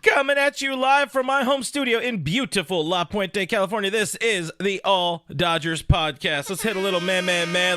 Coming at you live from my home studio in beautiful La Puente, California. This is the All Dodgers podcast. Let's hit a little man.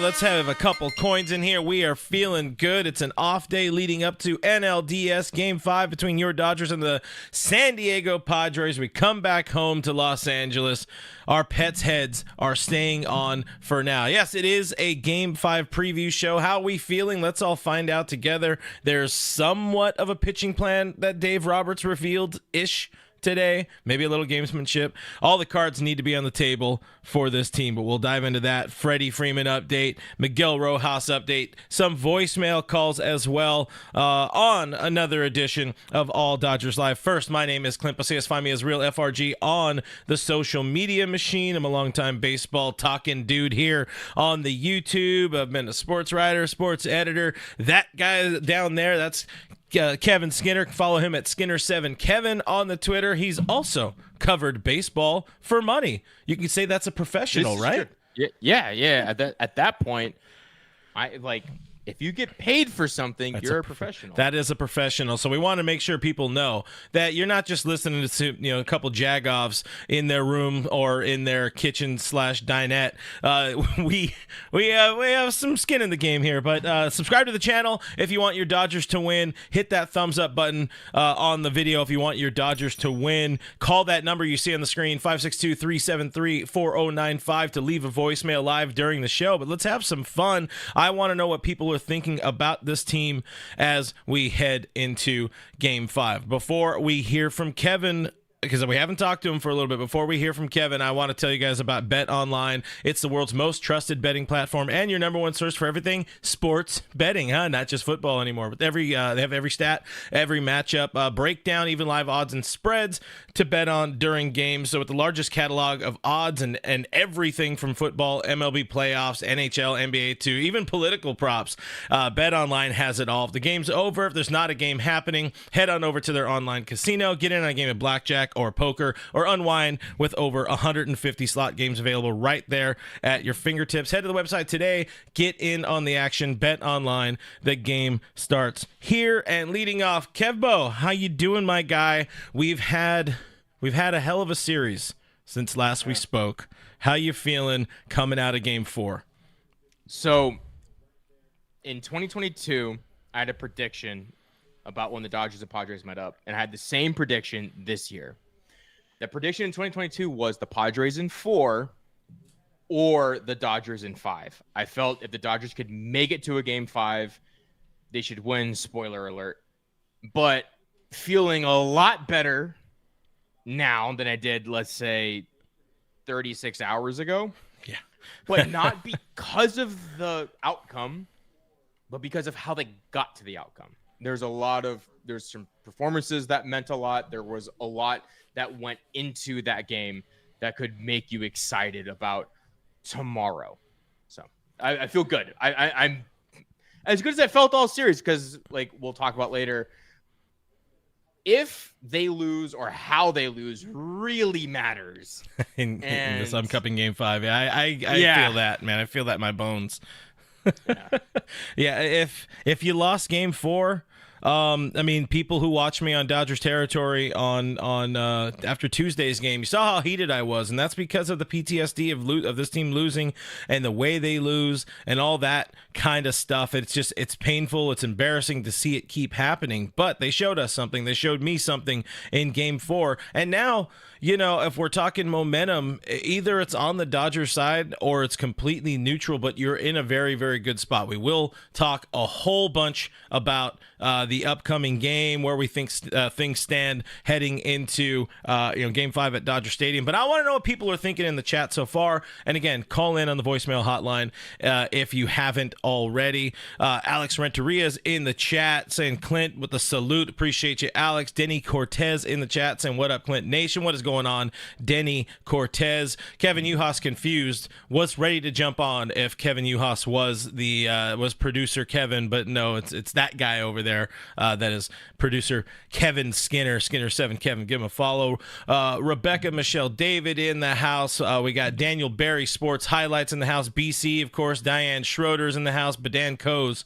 Let's have a couple coins in here. We are feeling good. It's an off day leading up to NLDS Game 5 between your Dodgers and the San Diego Padres. We come back home to Los Angeles. Our pets' heads are staying on for now. Yes, it is a Game 5 preview show. How are we feeling? Let's all find out together. There's somewhat of a pitching plan that Dave Roberts revealed-ish today. Maybe a little gamesmanship. All the cards need to be on the table for this team, but we'll dive into that. Freddie Freeman update, Miguel Rojas update, some voicemail calls as well on another edition of All Dodgers Live. First, my name is Clint Pasillas. Find me as Real FRG on the social media machine. I'm a longtime baseball talking dude here on the YouTube. I've been a sports writer, sports editor. That guy down there, that's Kevin Skinner. Follow him at Skinner7Kevin on the Twitter. He's also covered baseball for money. You can say that's a professional, right? Yeah. At that point, if you get paid for something, you're a professional. That is a professional. So we want to make sure people know that you're not just listening to a couple jagoffs in their room or in their kitchen/dinette. We have some skin in the game here. But subscribe to the channel if you want your Dodgers to win. Hit that thumbs up button on the video if you want your Dodgers to win. Call that number you see on the screen, 562-373-4095, to leave a voicemail live during the show. But let's have some fun. I want to know what people are thinking about this team as we head into Game 5. Before we hear from Kevin, because we haven't talked to him for a little bit, before we hear from Kevin, I want to tell you guys about Bet Online. It's the world's most trusted betting platform and your number one source for everything sports betting, not just football anymore. But they have every stat, every matchup, breakdown, even live odds and spreads to bet on during games. So with the largest catalog of odds and everything from football, MLB playoffs, NHL, NBA to even political props, Bet Online has it all. If the game's over, if there's not a game happening, head on over to their online casino, get in on a game of blackjack or poker, or unwind with over 150 slot games available right there at your fingertips. Head to the website today, get in on the action, Bet Online. The game starts here. And leading off, Kevbo, how you doing, my guy? We've had a hell of a series since last we spoke. How you feeling coming out of Game 4? So in 2022, I had a prediction about when the Dodgers and Padres met up, and I had the same prediction this year. The prediction in 2022 was the Padres in 4 or the Dodgers in 5. I felt if the Dodgers could make it to a Game 5, they should win, spoiler alert. But feeling a lot better now than I did, let's say, 36 hours ago. Yeah. But not because of the outcome, but because of how they got to the outcome. There's some performances that meant a lot. There was a lot that went into that game that could make you excited about tomorrow. So I feel good. I'm as good as I felt all series, because we'll talk about later, if they lose or how they lose really matters in this upcoming Game 5. I feel that, man. I feel that in my bones. Yeah. If you lost Game 4, people who watch me on Dodgers territory on after Tuesday's game, you saw how heated I was, and that's because of the PTSD of this team losing and the way they lose and all that kind of stuff. It's painful. It's embarrassing to see it keep happening, but they showed us something. They showed me something in Game 4, and now, if we're talking momentum, either it's on the Dodgers side or it's completely neutral, but you're in a very, very good spot. We will talk a whole bunch about the upcoming game, where we think things stand heading into Game 5 at Dodger Stadium. But I want to know what people are thinking in the chat so far. And again, call in on the voicemail hotline if you haven't already. Alex Renteria's in the chat saying, Clint with the salute. Appreciate you, Alex. Denny Cortez in the chat saying, what up, Clint Nation? What is going on, Denny Cortez? Kevin Uhas confused. Was ready to jump on if Kevin Uhas was producer Kevin, but no, it's that guy over there That is producer Kevin Skinner7 Kevin. Give him a follow. Rebecca Michelle David in the house. We got Daniel Barry Sports Highlights in the house. BC, of course. Diane Schroeder's in the house. Badan Coes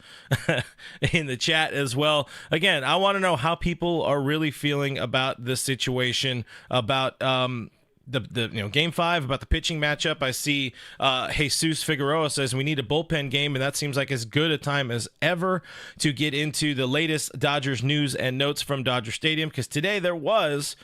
in the chat as well. Again, I want to know how people are really feeling about this situation, about the game 5, about the pitching matchup. I see Jesus Figueroa says we need a bullpen game, and that seems like as good a time as ever to get into the latest Dodgers news and notes from Dodger Stadium, because today there was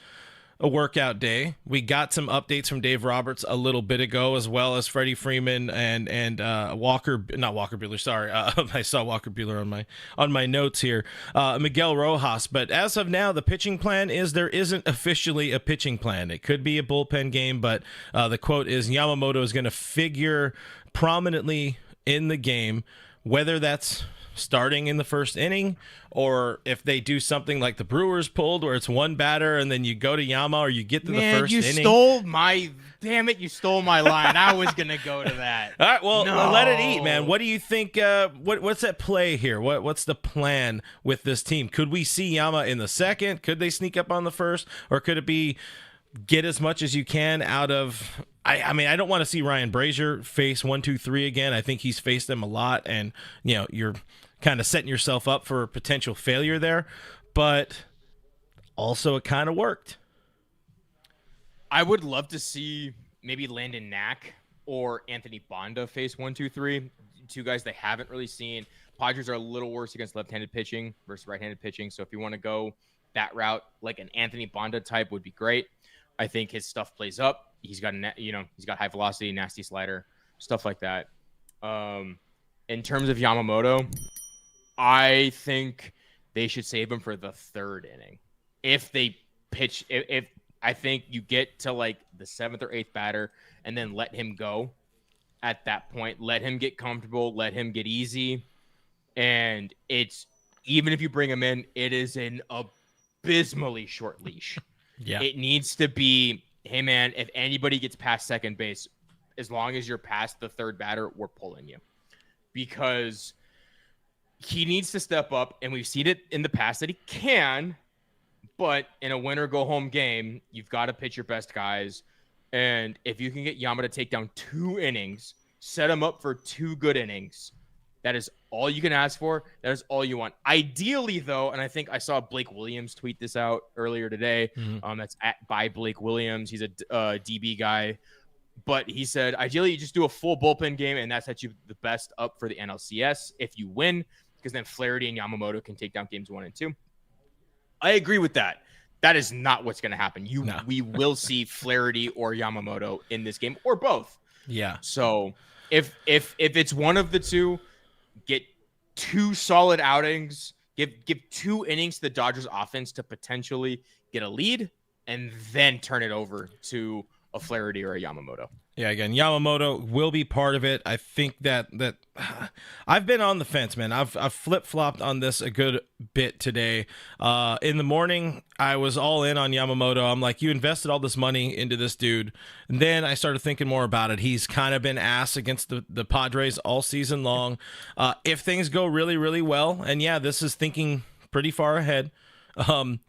a workout day. We got some updates from Dave Roberts a little bit ago, as well as Freddie Freeman and Walker Buehler. Sorry, I saw Walker Buehler on my notes here. Miguel Rojas. But as of now, the pitching plan is there isn't officially a pitching plan. It could be a bullpen game, but the quote is Yamamoto is going to figure prominently in the game, whether that's starting in the first inning, or if they do something like the Brewers pulled where it's one batter and then you go to Yama, or you get to the first inning. You stole my line. I was gonna go to that. All right, well, let it eat, man. What do you think? What's at play here? What's the plan with this team? Could we see Yama in the second? Could they sneak up on the first, or could it be get as much as you can out of? I mean, I don't want to see Ryan Brazier face 1, 2, 3 again. I think he's faced them a lot, and you're kind of setting yourself up for potential failure there. But also, it kind of worked. I would love to see maybe Landon Knack or Anthony Bonda face 1, 2, 3. Two guys they haven't really seen. Padres are a little worse against left-handed pitching versus right-handed pitching. So if you want to go that route, like an Anthony Bonda type would be great. I think his stuff plays up. He's got he's got high velocity, nasty slider, stuff like that. In terms of Yamamoto, I think they should save him for the third inning. If they pitch, if I think you get to like the 7th or 8th batter and then let him go at that point, let him get comfortable, let him get easy. And it's, even if you bring him in, it is an abysmally short leash. Yeah. It needs to be, hey man, if anybody gets past second base, as long as you're past the third batter, we're pulling you. Because he needs to step up, and we've seen it in the past that he can, but in a win or go home game, you've got to pitch your best guys. And if you can get Yama to take down 2 innings, set him up for 2 good innings, that is all you can ask for. That is all you want. Ideally, though, and I think I saw Blake Williams tweet this out earlier today. That's by Blake Williams. He's a DB guy. But he said, ideally, you just do a full bullpen game, and that sets you the best up for the NLCS if you win, because then Flaherty and Yamamoto can take down games 1 and 2. I agree with that. That is not what's going to happen. We will see Flaherty or Yamamoto in this game, or both. Yeah. So if it's one of the two, get 2 solid outings, give 2 innings to the Dodgers offense to potentially get a lead, and then turn it over to a Flaherty or a Yamamoto. Yeah, again, Yamamoto will be part of it. I think that I've been on the fence, man. I've flip-flopped on this a good bit today. In the morning, I was all in on Yamamoto. I'm like, you invested all this money into this dude. And then I started thinking more about it. He's kind of been ass against the Padres all season long. If things go really, really well, and yeah, this is thinking pretty far ahead.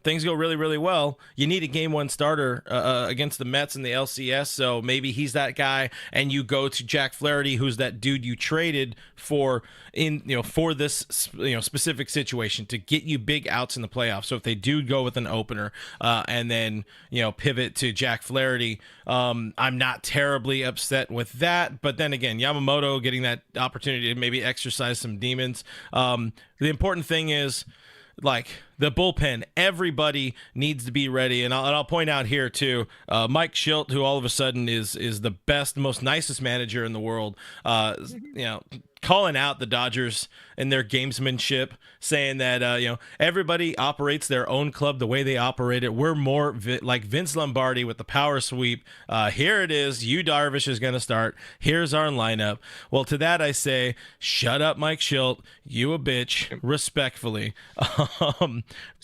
Things go really, really well, you need a game 1 starter against the Mets in the LCS, so maybe he's that guy, and you go to Jack Flaherty, who's that dude you traded for for this specific situation to get you big outs in the playoffs. So if they do go with an opener and then pivot to Jack Flaherty, I'm not terribly upset with that. But then again, Yamamoto getting that opportunity to maybe exercise some demons. The important thing is, like, the bullpen, everybody needs to be ready. And I'll point out here, too, Mike Shildt, who all of a sudden is the best, most nicest manager in the world, calling out the Dodgers and their gamesmanship, saying that, everybody operates their own club the way they operate it. We're more like Vince Lombardi with the power sweep. Here it is. Darvish is going to start. Here's our lineup. Well, to that I say, shut up, Mike Shildt. You a bitch, respectfully.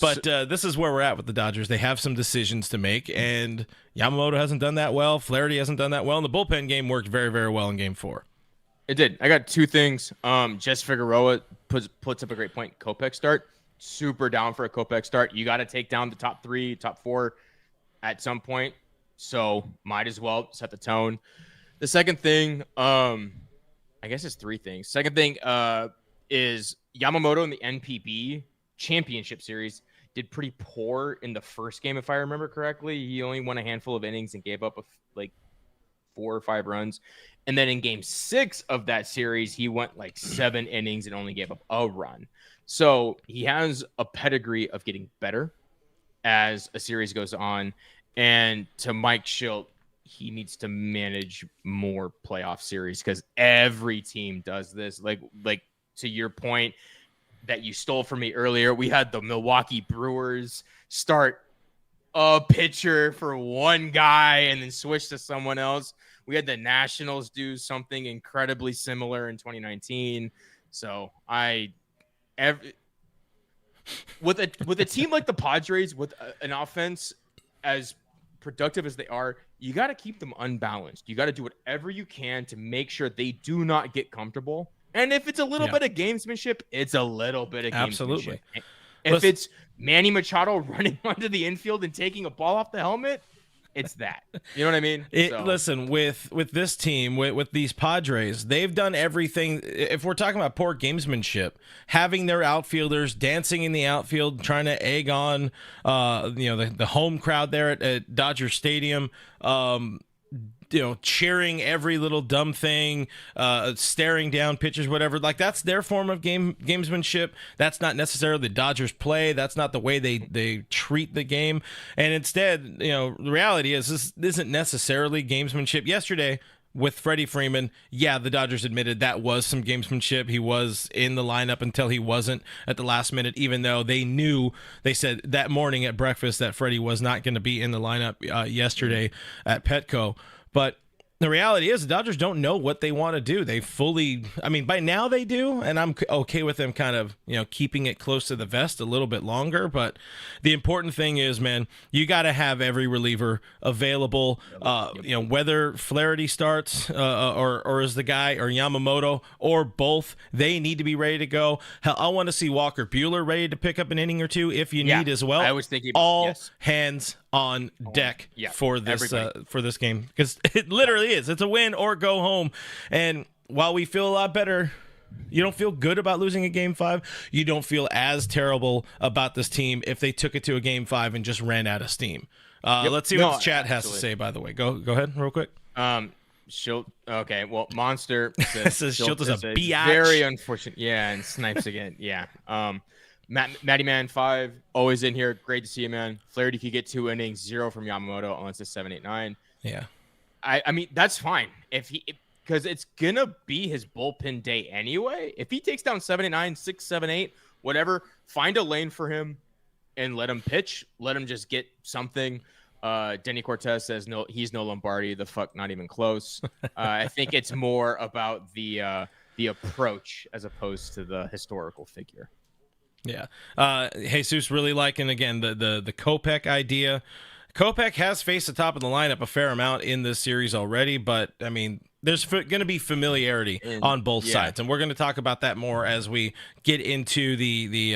But this is where we're at with the Dodgers. They have some decisions to make, and Yamamoto hasn't done that well. Flaherty hasn't done that well. And the bullpen game worked very, very well in Game 4. It did. I got 2 things. Jess Figueroa puts up a great point. Kopech start. super down for a Kopech start. You got to take down the top 3, top 4 at some point. So might as well set the tone. The second thing, I guess it's 3 things. Second thing is Yamamoto in the NPB Championship Series did pretty poor in the first game, if I remember correctly. He only won a handful of innings and gave up like 4 or 5 runs. And then in game 6 of that series, he went like 7 innings and only gave up a run. So he has a pedigree of getting better as a series goes on. And to Mike Shildt, he needs to manage more playoff series because every team does this. Like to your point that you stole from me earlier, we had the Milwaukee Brewers start a pitcher for one guy and then switch to someone else. We had the Nationals do something incredibly similar in 2019. So with a team like the Padres with an offense as productive as they are, you got to keep them unbalanced. You got to do whatever you can to make sure they do not get comfortable. And if it's a little bit of gamesmanship, it's a little bit of Absolutely. gamesmanship. If it's Manny Machado running onto the infield and taking a ball off the helmet, it's that. You know what I mean? Listen, with this team, with these Padres, they've done everything. If we're talking about poor gamesmanship, having their outfielders dancing in the outfield, trying to egg on, the home crowd there at Dodger Stadium, cheering every little dumb thing, staring down pitchers, whatever. Like, that's their form of gamesmanship. That's not necessarily the Dodgers play. That's not the way they treat the game. And instead, the reality is this isn't necessarily gamesmanship. Yesterday with Freddie Freeman, the Dodgers admitted that was some gamesmanship. He was in the lineup until he wasn't at the last minute, even though they said that morning at breakfast that Freddie was not going to be in the lineup yesterday at Petco. But the reality is the Dodgers don't know what they want to do. By now they do, and I'm okay with them kind of, keeping it close to the vest a little bit longer. But the important thing is, man, you got to have every reliever available, whether Flaherty starts or is the guy, or Yamamoto, or both, they need to be ready to go. Hell, I want to see Walker Buehler ready to pick up an inning or two if you need as well. I was thinking hands on deck for this game, because it literally is. It's a win or go home. And while we feel a lot better, you don't feel good about losing a game 5. You don't feel as terrible about this team if they took it to a game 5 and just ran out of steam. Let's see what the chat has to say, by the way. Go ahead real quick. Shildt. Okay, well, Monster says Shildt is a biatch. Very unfortunate. Yeah, and Snipes again. Yeah. Matty Man 5, always in here. Great to see you, man. Flaherty could get 2 innings, 0 from Yamamoto, unless it's 7-8-9. Yeah. I mean, that's fine because it's gonna be his bullpen day anyway. If he takes down 7-8-9, 6, 7, 8, whatever, find a lane for him and let him pitch. Let him just get something. Denny Cortez says no, he's no Lombardi. The fuck, not even close. I think it's more about the approach as opposed to the historical figure. Yeah. Jesus really liking, again, the Kopech idea. Kopech has faced the top of the lineup a fair amount in this series already, but, I mean, there's going to be familiarity on both sides, and we're going to talk about that more as we get into the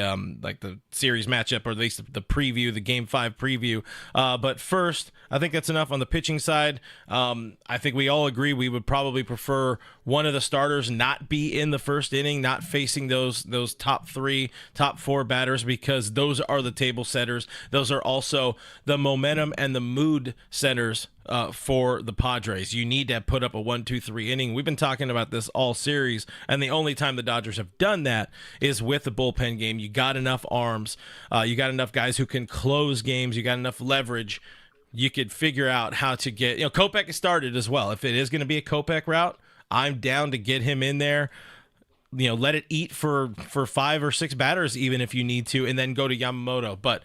series matchup, or at least the preview, the Game 5 preview. But first, I think that's enough on the pitching side. I think we all agree we would probably prefer one of the starters not be in the first inning, not facing those top 3, top 4 batters, because those are the table setters. Those are also the momentum and the mood setters for the Padres. You need to put up a 1-2-3 inning. We've been talking about this all series, and the only time the Dodgers have done that is with the bullpen game. You got enough arms. You got enough guys who can close games. You got enough leverage. You could figure out how to get, Kopech started as well. If it is going to be a Kopech route, I'm down to get him in there. Let it eat for 5 or 6 batters, even if you need to, and then go to Yamamoto. But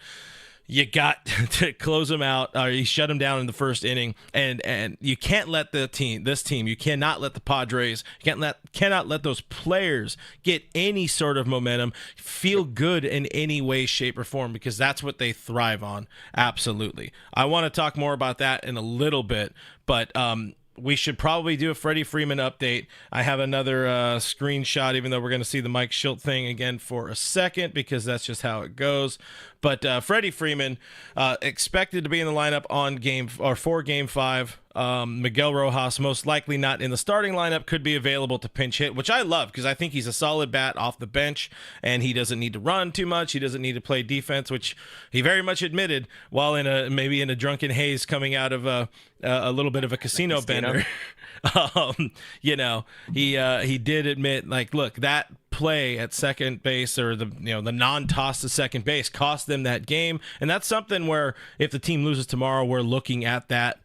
you got to close him out, or you shut him down in the first inning, and you can't let this team, you cannot let the Padres, cannot let those players get any sort of momentum, feel good in any way, shape, or form, because that's what they thrive on. Absolutely. I want to talk more about that in a little bit, but we should probably do a Freddie Freeman update. I have another screenshot, even though we're going to see the Mike Shildt thing again for a second, because that's just how it goes. But Freddie Freeman expected to be in the lineup for Game 5. Miguel Rojas most likely not in the starting lineup, could be available to pinch hit, which I love because I think he's a solid bat off the bench, and he doesn't need to run too much. He doesn't need to play defense, which he very much admitted while maybe in a drunken haze coming out of a little bit of a casino bender. He did admit, like, look, that play at second base, or the non-toss to second base, cost them that game, and that's something where if the team loses tomorrow, we're looking at that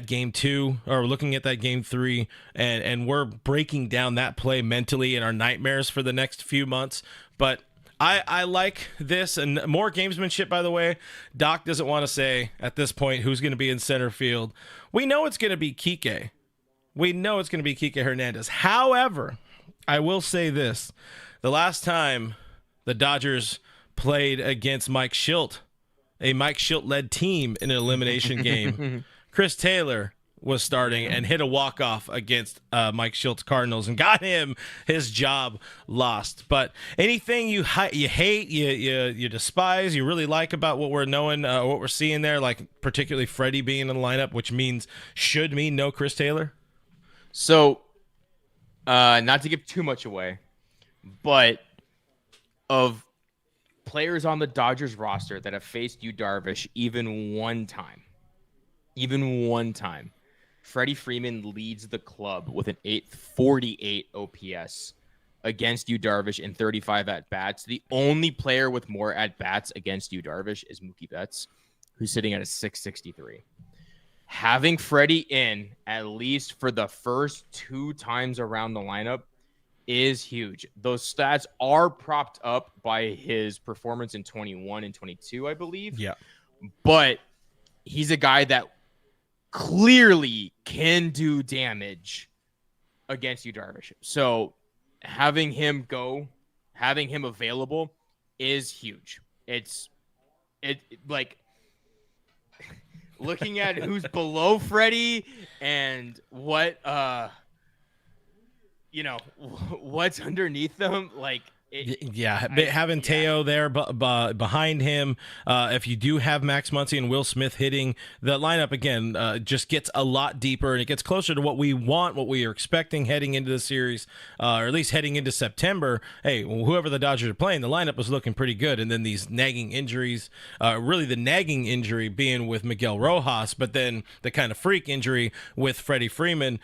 game 2, or looking at that game 3, and we're breaking down that play mentally in our nightmares for the next few months. But I like this, and more gamesmanship, by the way. Doc doesn't want to say at this point who's going to be in center field. We know it's going to be Kiké. Hernandez. However, I will say this. The last time the Dodgers played against Mike Shildt, a Mike Shildt-led team in an elimination game, Chris Taylor was starting and hit a walk-off against Mike Shildt's Cardinals and got him his job lost. But anything you hate, you despise, you really like about what we're knowing, what we're seeing there, like particularly should mean no Chris Taylor? So, not to give too much away, but of players on the Dodgers roster that have faced Yu Darvish even one time, Freddie Freeman leads the club with an 848 OPS against Yu Darvish in 35 at-bats. The only player with more at-bats against Yu Darvish is Mookie Betts, who's sitting at a 663. Having Freddie in at least for the first 2 times around the lineup is huge. Those stats are propped up by his performance in 21 and 22, I believe. Yeah. But he's a guy that clearly can do damage against Yu Darvish. So having him available is huge. It like looking at who's below Freddie and what what's underneath them, like having Teo there behind him. If you do have Max Muncy and Will Smith hitting, the lineup again just gets a lot deeper, and it gets closer to what we want, what we are expecting heading into the series, or at least heading into September. Hey, whoever the Dodgers are playing, the lineup was looking pretty good, and then these nagging injuries, really the nagging injury being with Miguel Rojas, but then the kind of freak injury with Freddie Freeman,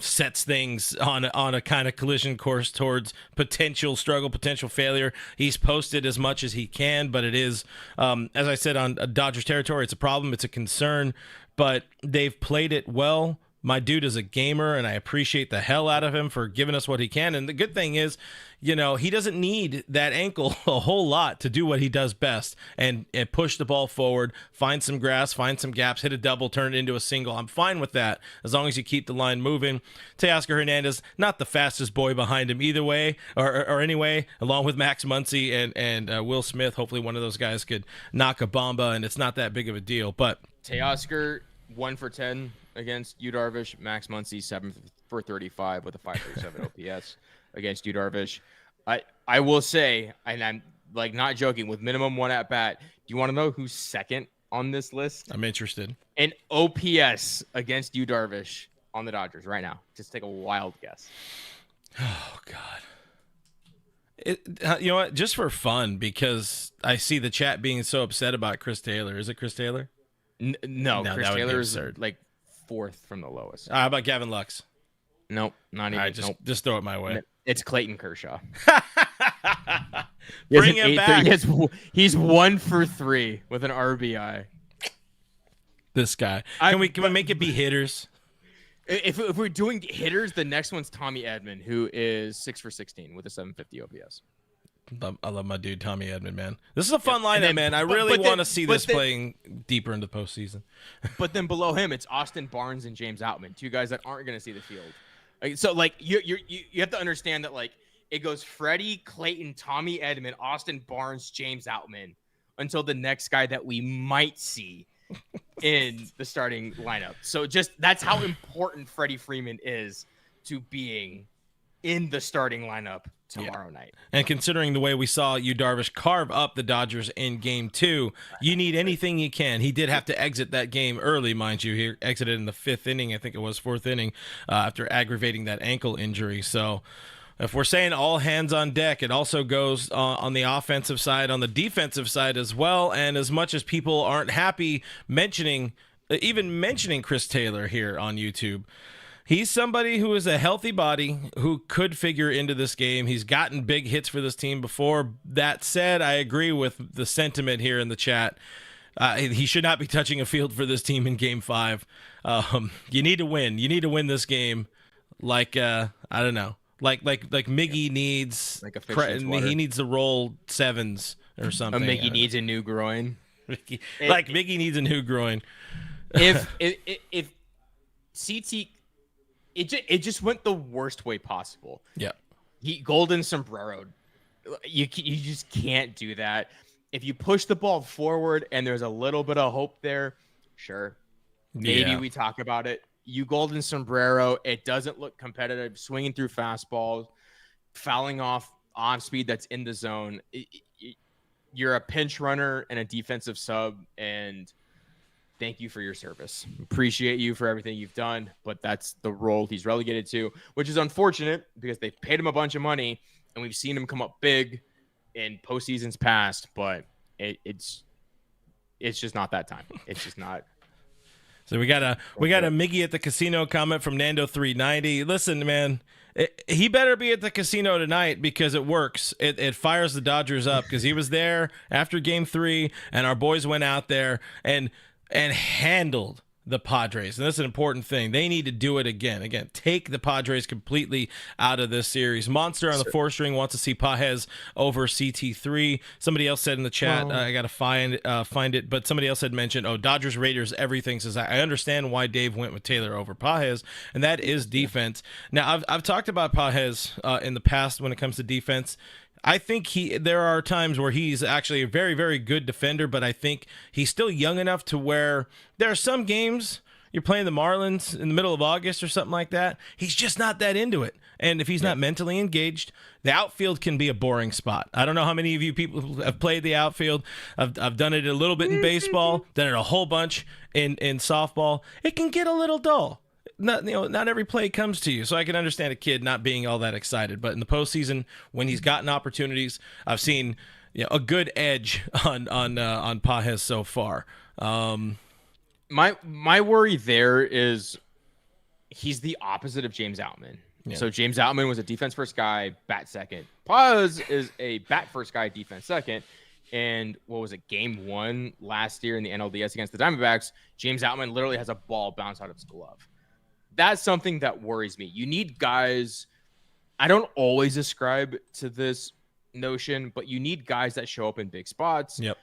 sets things on a kind of collision course towards potential struggle, potential failure. He's posted as much as he can, but it is, as I said, on Dodgers territory, it's a problem, it's a concern, but they've played it well. My dude is a gamer, and I appreciate the hell out of him for giving us what he can. And the good thing is, he doesn't need that ankle a whole lot to do what he does best and push the ball forward, find some grass, find some gaps, hit a double, turn it into a single. I'm fine with that as long as you keep the line moving. Teoscar Hernandez, not the fastest boy behind him either way, or anyway, along with Max Muncy and Will Smith. Hopefully one of those guys could knock a bomba, and it's not that big of a deal. But Teoscar, 1 for 10 against Yu Darvish. Max Muncy, 7 for 35 with a 537 OPS against Yu Darvish. I will say, and I'm like not joking, with minimum 1 at bat, do you want to know who's second on this list? I'm interested. An OPS against Yu Darvish on the Dodgers right now. Just take a wild guess. Oh, God. You know what? Just for fun, because I see the chat being so upset about Chris Taylor. Is it Chris Taylor? No, Chris Taylor is like 4th from the lowest. How about Gavin Lux? Nope, not even. All right, just throw it my way. It's Clayton Kershaw. Bring him back. He's 1 for 3 with an RBI. This guy. Can we make it be hitters? If we're doing hitters, the next one's Tommy Edman, who is 6 for 16 with a 750 OPS. I love my dude Tommy Edman, man. This is a fun lineup, man. I really want to see this playing deeper into the postseason. But then below him, it's Austin Barnes and James Outman, 2 guys that aren't going to see the field. So like you have to understand that like it goes Freddie, Clayton, Tommy Edman, Austin Barnes, James Outman until the next guy that we might see in the starting lineup. So just that's how important Freddie Freeman is to being in the starting lineup tomorrow night. And considering the way we saw Yu Darvish carve up the Dodgers in Game 2, you need anything you can. He did have to exit that game early, mind you. He exited in the 5th inning, I think it was 4th inning, after aggravating that ankle injury. So if we're saying all hands on deck, it also goes on the offensive side, on the defensive side as well. And as much as people aren't happy even mentioning Chris Taylor here on YouTube, he's somebody who is a healthy body who could figure into this game. He's gotten big hits for this team before. That said, I agree with the sentiment here in the chat. He should not be touching a field for this team in Game 5. You need to win. You need to win this game like, I don't know, like Miggy needs, like a fish in water. He needs to roll 7s or something. Miggy needs a new groin. Miggy needs a new groin. If CT... It just went the worst way possible. Yeah. He golden sombreroed. You just can't do that. If you push the ball forward and there's a little bit of hope there, sure. Maybe we talk about it. You golden sombrero, it doesn't look competitive. Swinging through fastballs, fouling off on speed that's in the zone. You're a pinch runner and a defensive sub, and thank you for your service. Appreciate you for everything you've done, but that's the role he's relegated to, which is unfortunate because they paid him a bunch of money and we've seen him come up big in postseasons past, but it's just not that time. It's just not. So we got a Miggy at the casino comment from Nando390. Listen, man, he better be at the casino tonight because it works. It fires the Dodgers up because he was there after Game 3 and our boys went out there and handled the Padres. And that's an important thing. They need to do it again. Again, take the Padres completely out of this series. Monster on the 4th string wants to see Pages over CT3. Somebody else said in the chat, I got to find it, but somebody else had mentioned, Dodgers, Raiders, everything. Says, I understand why Dave went with Taylor over Pages, and that is defense. Now, I've talked about Pages in the past when it comes to defense. I think there are times where he's actually a very, very good defender, but I think he's still young enough to where there are some games you're playing the Marlins in the middle of August or something like that. He's just not that into it. And if he's not mentally engaged, the outfield can be a boring spot. I don't know how many of you people have played the outfield. I've done it a little bit in baseball, done it a whole bunch in softball. It can get a little dull. Not every play comes to you, so I can understand a kid not being all that excited. But in the postseason, when he's gotten opportunities, I've seen a good edge on Pages so far. My worry there is he's the opposite of James Outman. Yeah. So James Outman was a defense first guy, bat second. Pages is a bat first guy, defense second. And what was it, Game 1 last year in the NLDS against the Diamondbacks? James Outman literally has a ball bounce out of his glove. That's something that worries me. You need guys. I don't always ascribe to this notion, but you need guys that show up in big spots. Yep.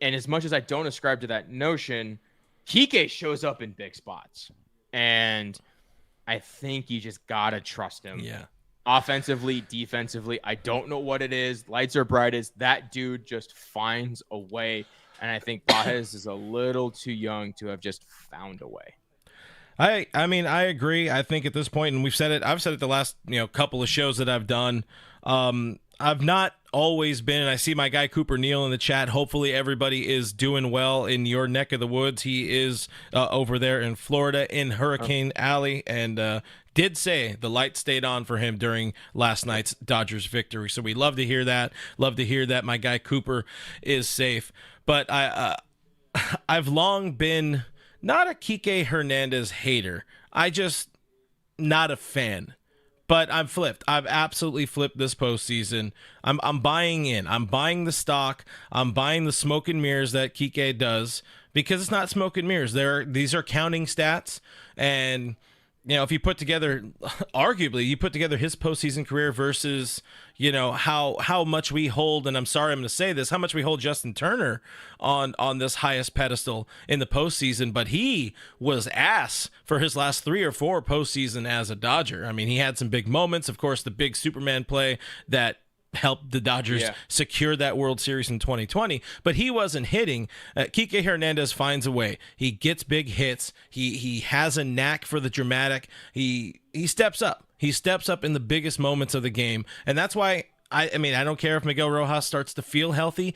And as much as I don't ascribe to that notion, Kiké shows up in big spots. And I think you just got to trust him. Yeah. Offensively, defensively, I don't know what it is. Lights are brightest. That dude just finds a way. And I think Pages is a little too young to have just found a way. I mean, I agree. I think at this point, and I've said it the last couple of shows that I've done. I've not always been, and I see my guy Cooper Neal in the chat. Hopefully everybody is doing well in your neck of the woods. He is over there in Florida in Hurricane Alley, and did say the light stayed on for him during last night's Dodgers victory. So we love to hear that. Love to hear that my guy Cooper is safe. But I've long been not a Kiké Hernandez hater. I just not a fan. But I'm flipped. I've absolutely flipped this postseason. I'm buying in. I'm buying the stock. I'm buying the smoke and mirrors that Kiké does because it's not smoke and mirrors. These are counting stats. And, if you put together, arguably, you put together his postseason career versus, how much we hold, and I'm sorry I'm going to say this, how much we hold Justin Turner on this highest pedestal in the postseason, but he was ass for his last 3 or 4 postseason as a Dodger. I mean, he had some big moments. Of course, the big Superman play that helped the Dodgers secure that World Series in 2020, but he wasn't hitting. Kiké Hernandez finds a way. He gets big hits. He has a knack for the dramatic. He steps up. He steps up in the biggest moments of the game, and that's why I mean, I don't care if Miguel Rojas starts to feel healthy.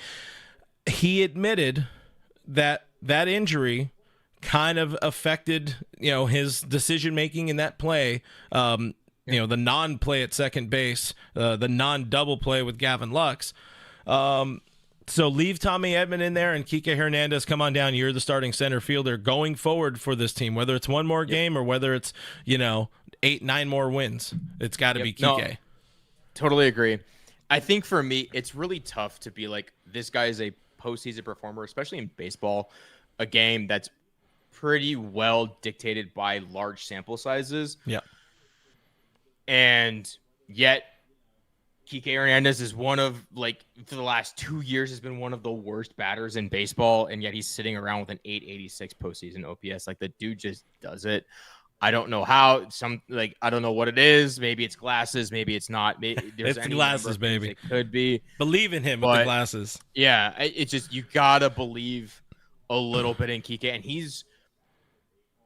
He admitted that injury kind of affected, his decision making in that play. The non-play at second base, the non-double play with Gavin Lux. So leave Tommy Edman in there and Kiké Hernandez, come on down. You're the starting center fielder going forward for this team, whether it's one more game or whether it's, 8-9 more wins. It's got to be Kiké. No, totally agree. I think for me, it's really tough to be like, this guy is a postseason performer, especially in baseball, a game that's pretty well dictated by large sample sizes. Yeah. And yet, Kiké Hernandez is one of, for the last 2 years, has been one of the worst batters in baseball, and yet he's sitting around with an 886 postseason OPS. Like, the dude just does it. I don't know how. I don't know what it is. Maybe it's glasses. Maybe it's not. It's glasses, baby. It could be. Believe in him with the glasses. Yeah, it's just, you gotta believe a little bit in Kiké, and he's.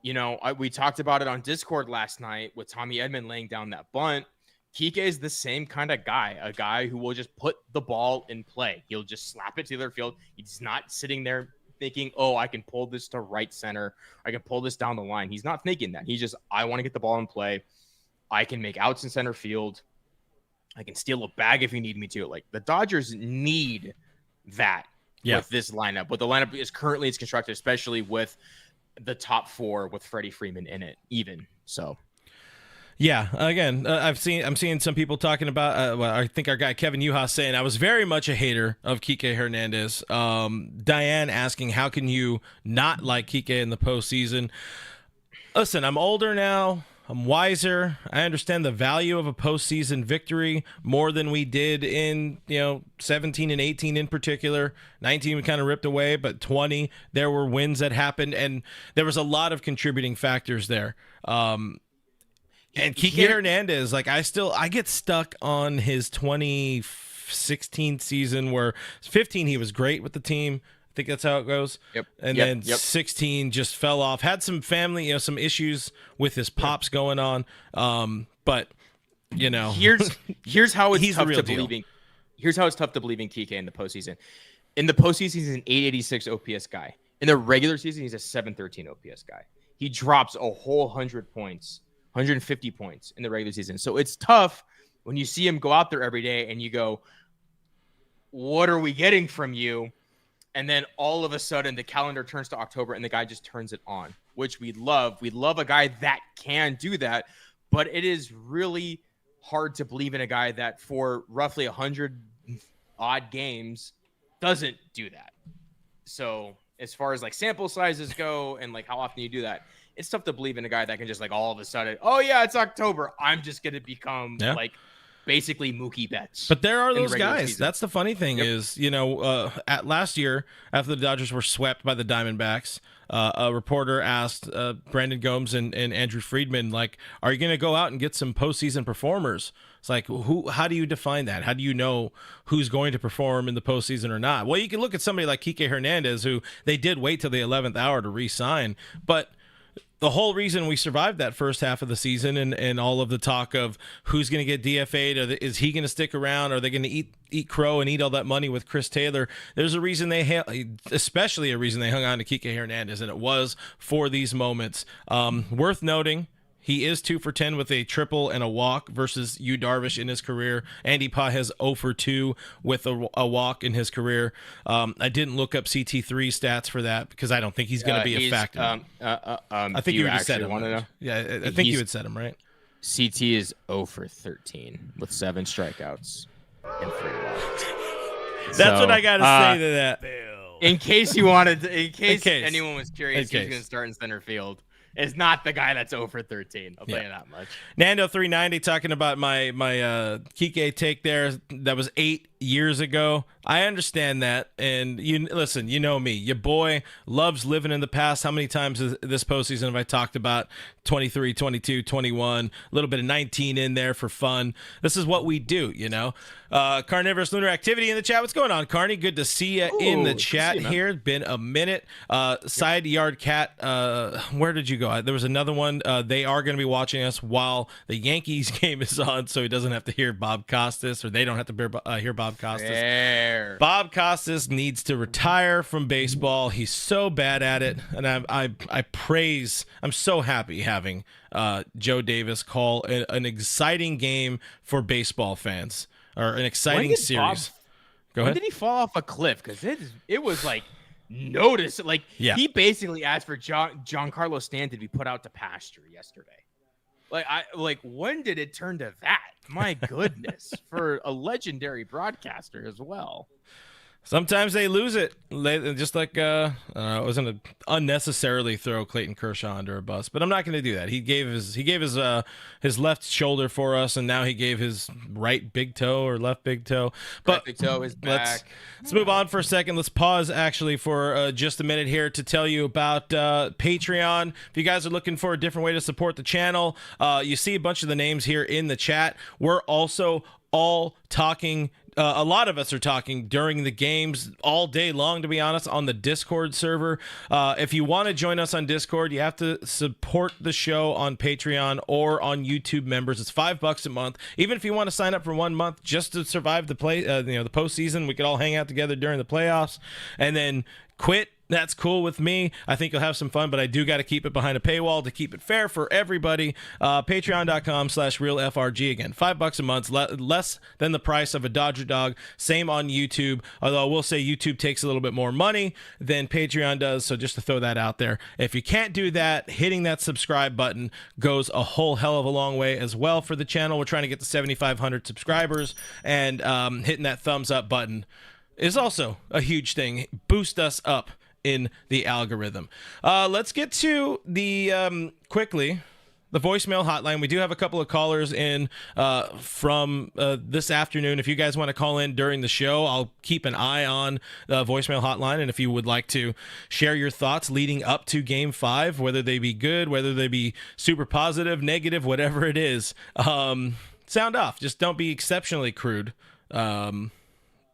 We talked about it on Discord last night with Tommy Edman laying down that bunt. Kiké is the same kind of guy, a guy who will just put the ball in play. He'll just slap it to the other field. He's not sitting there thinking, oh, I can pull this to right center. I can pull this down the line. He's not thinking that. He's just, I want to get the ball in play. I can make outs in center field. I can steal a bag if you need me to. Like, the Dodgers need that with this lineup. But the lineup is currently it's constructed, especially with the top four with Freddie Freeman in it, even so. Yeah, again, I'm seeing some people talking about. I think our guy Kevin Yuha saying I was very much a hater of Kiké Hernandez. Diane asking, how can you not like Kiké in the postseason? Listen, I'm older now. I'm wiser. I understand the value of a postseason victory more than we did in 17 and 18 in particular. 19 we kind of ripped away, but 20 there were wins that happened, and there was a lot of contributing factors there. And Kiké Hernandez, I get stuck on his 2016 season where 15 he was great with the team. I think that's how it goes. Then 16 just fell off. Had some family, some issues with his pops going on. But here's how it's tough to deal. believe in. Here's how it's tough to believe in Kiké in the postseason. In the postseason, he's an 886 OPS guy. In the regular season, he's a 713 OPS guy. He drops a whole 100 points, 150 points in the regular season. So it's tough when you see him go out there every day and you go, what are we getting from you? And then all of a sudden the calendar turns to October and the guy just turns it on, which we love. We love a guy that can do that, but it is really hard to believe in a guy that for roughly 100 odd games doesn't do that. So as far as sample sizes go and how often you do that, it's tough to believe in a guy that can just all of a sudden, oh yeah, it's October, I'm just going to become basically Mookie Betts. But there are those guys. Season. That's the funny thing is, at last year, after the Dodgers were swept by the Diamondbacks, a reporter asked Brandon Gomes and Andrew Friedman, are you going to go out and get some postseason performers? It's how do you define that? How do you know who's going to perform in the postseason or not? Well, you can look at somebody like Kiké Hernandez, who they did wait till the 11th hour to re-sign, but the whole reason we survived that first half of the season and all of the talk of who's going to get DFA'd, is he going to stick around? Are they going to eat crow and eat all that money with Chris Taylor? There's a reason especially a reason they hung on to Kiké Hernandez, and it was for these moments. Worth noting, he is 2 for 10 with a triple and a walk versus Darvish in his career. Andy Pa has 0 for 2 with a walk in his career. I didn't look up CT3 stats for that because I don't think he's going to be a factor. I think you would have said him. Know? Yeah, I think you would said him, right? CT is 0 for 13 with 7 strikeouts and 3 walks. That's what I got to say to that. In case anyone was curious, he's going to start in center field. Is not the guy that's 0 for 13. I'll tell you that much. Nando 390 talking about my Kiké take there. That was 8 years ago. I understand that. And listen, you know me. Your boy loves living in the past. How many times this postseason have I talked about 23, 22, 21, a little bit of 19 in there for fun? This is what we do, you know. Carnivorous Lunar Activity in the chat. What's going on, Carney? Good to see you in the chat here. Been a minute. Side Yard Cat, where did you go? There was another one. They are going to be watching us while the Yankees game is on, so he doesn't have to hear Bob Costas, or they don't have to hear Bob Costas. Fair. Bob Costas needs to retire from baseball. He's so bad at it, and I praise. I'm so happy having Joe Davis call an exciting game for baseball fans, or an exciting series. Go ahead. When did he fall off a cliff? Because it was like notice. Like he basically asked for Giancarlo Stanton to be put out to pasture yesterday. When did it turn to that? My goodness, for a legendary broadcaster as well. Sometimes they lose it, just like it wasn't an unnecessarily throw Clayton Kershaw under a bus, but I'm not going to do that. He gave his left shoulder for us, and now he gave his right big toe or left big toe. But right big toe is back. Let's move on for a second. Let's pause actually for just a minute here to tell you about Patreon. If you guys are looking for a different way to support the channel, you see a bunch of the names here in the chat. We're also all talking. A lot of us are talking during the games all day long, to be honest, on the Discord server. If you want to join us on Discord, you have to support the show on Patreon or on YouTube members. It's $5 a month. Even if you want to sign up for 1 month just to survive the the postseason, we could all hang out together during the playoffs, and then quit. That's cool with me. I think you'll have some fun, but I do got to keep it behind a paywall to keep it fair for everybody. Patreon.com/RealFRG. Again, $5 a month, less than the price of a Dodger dog. Same on YouTube, although I will say YouTube takes a little bit more money than Patreon does, so just to throw that out there. If you can't do that, hitting that subscribe button goes a whole hell of a long way as well for the channel. We're trying to get to 7,500 subscribers, and hitting that thumbs up button is also a huge thing. Boost us up in the algorithm. Let's get to the quickly the voicemail hotline. We do have a couple of callers in from this afternoon. If you guys want to call in during the show, I'll keep an eye on the voicemail hotline. And if you would like to share your thoughts leading up to Game 5, whether they be good, whether they be super positive, negative, whatever it is, sound off. Just don't be exceptionally crude.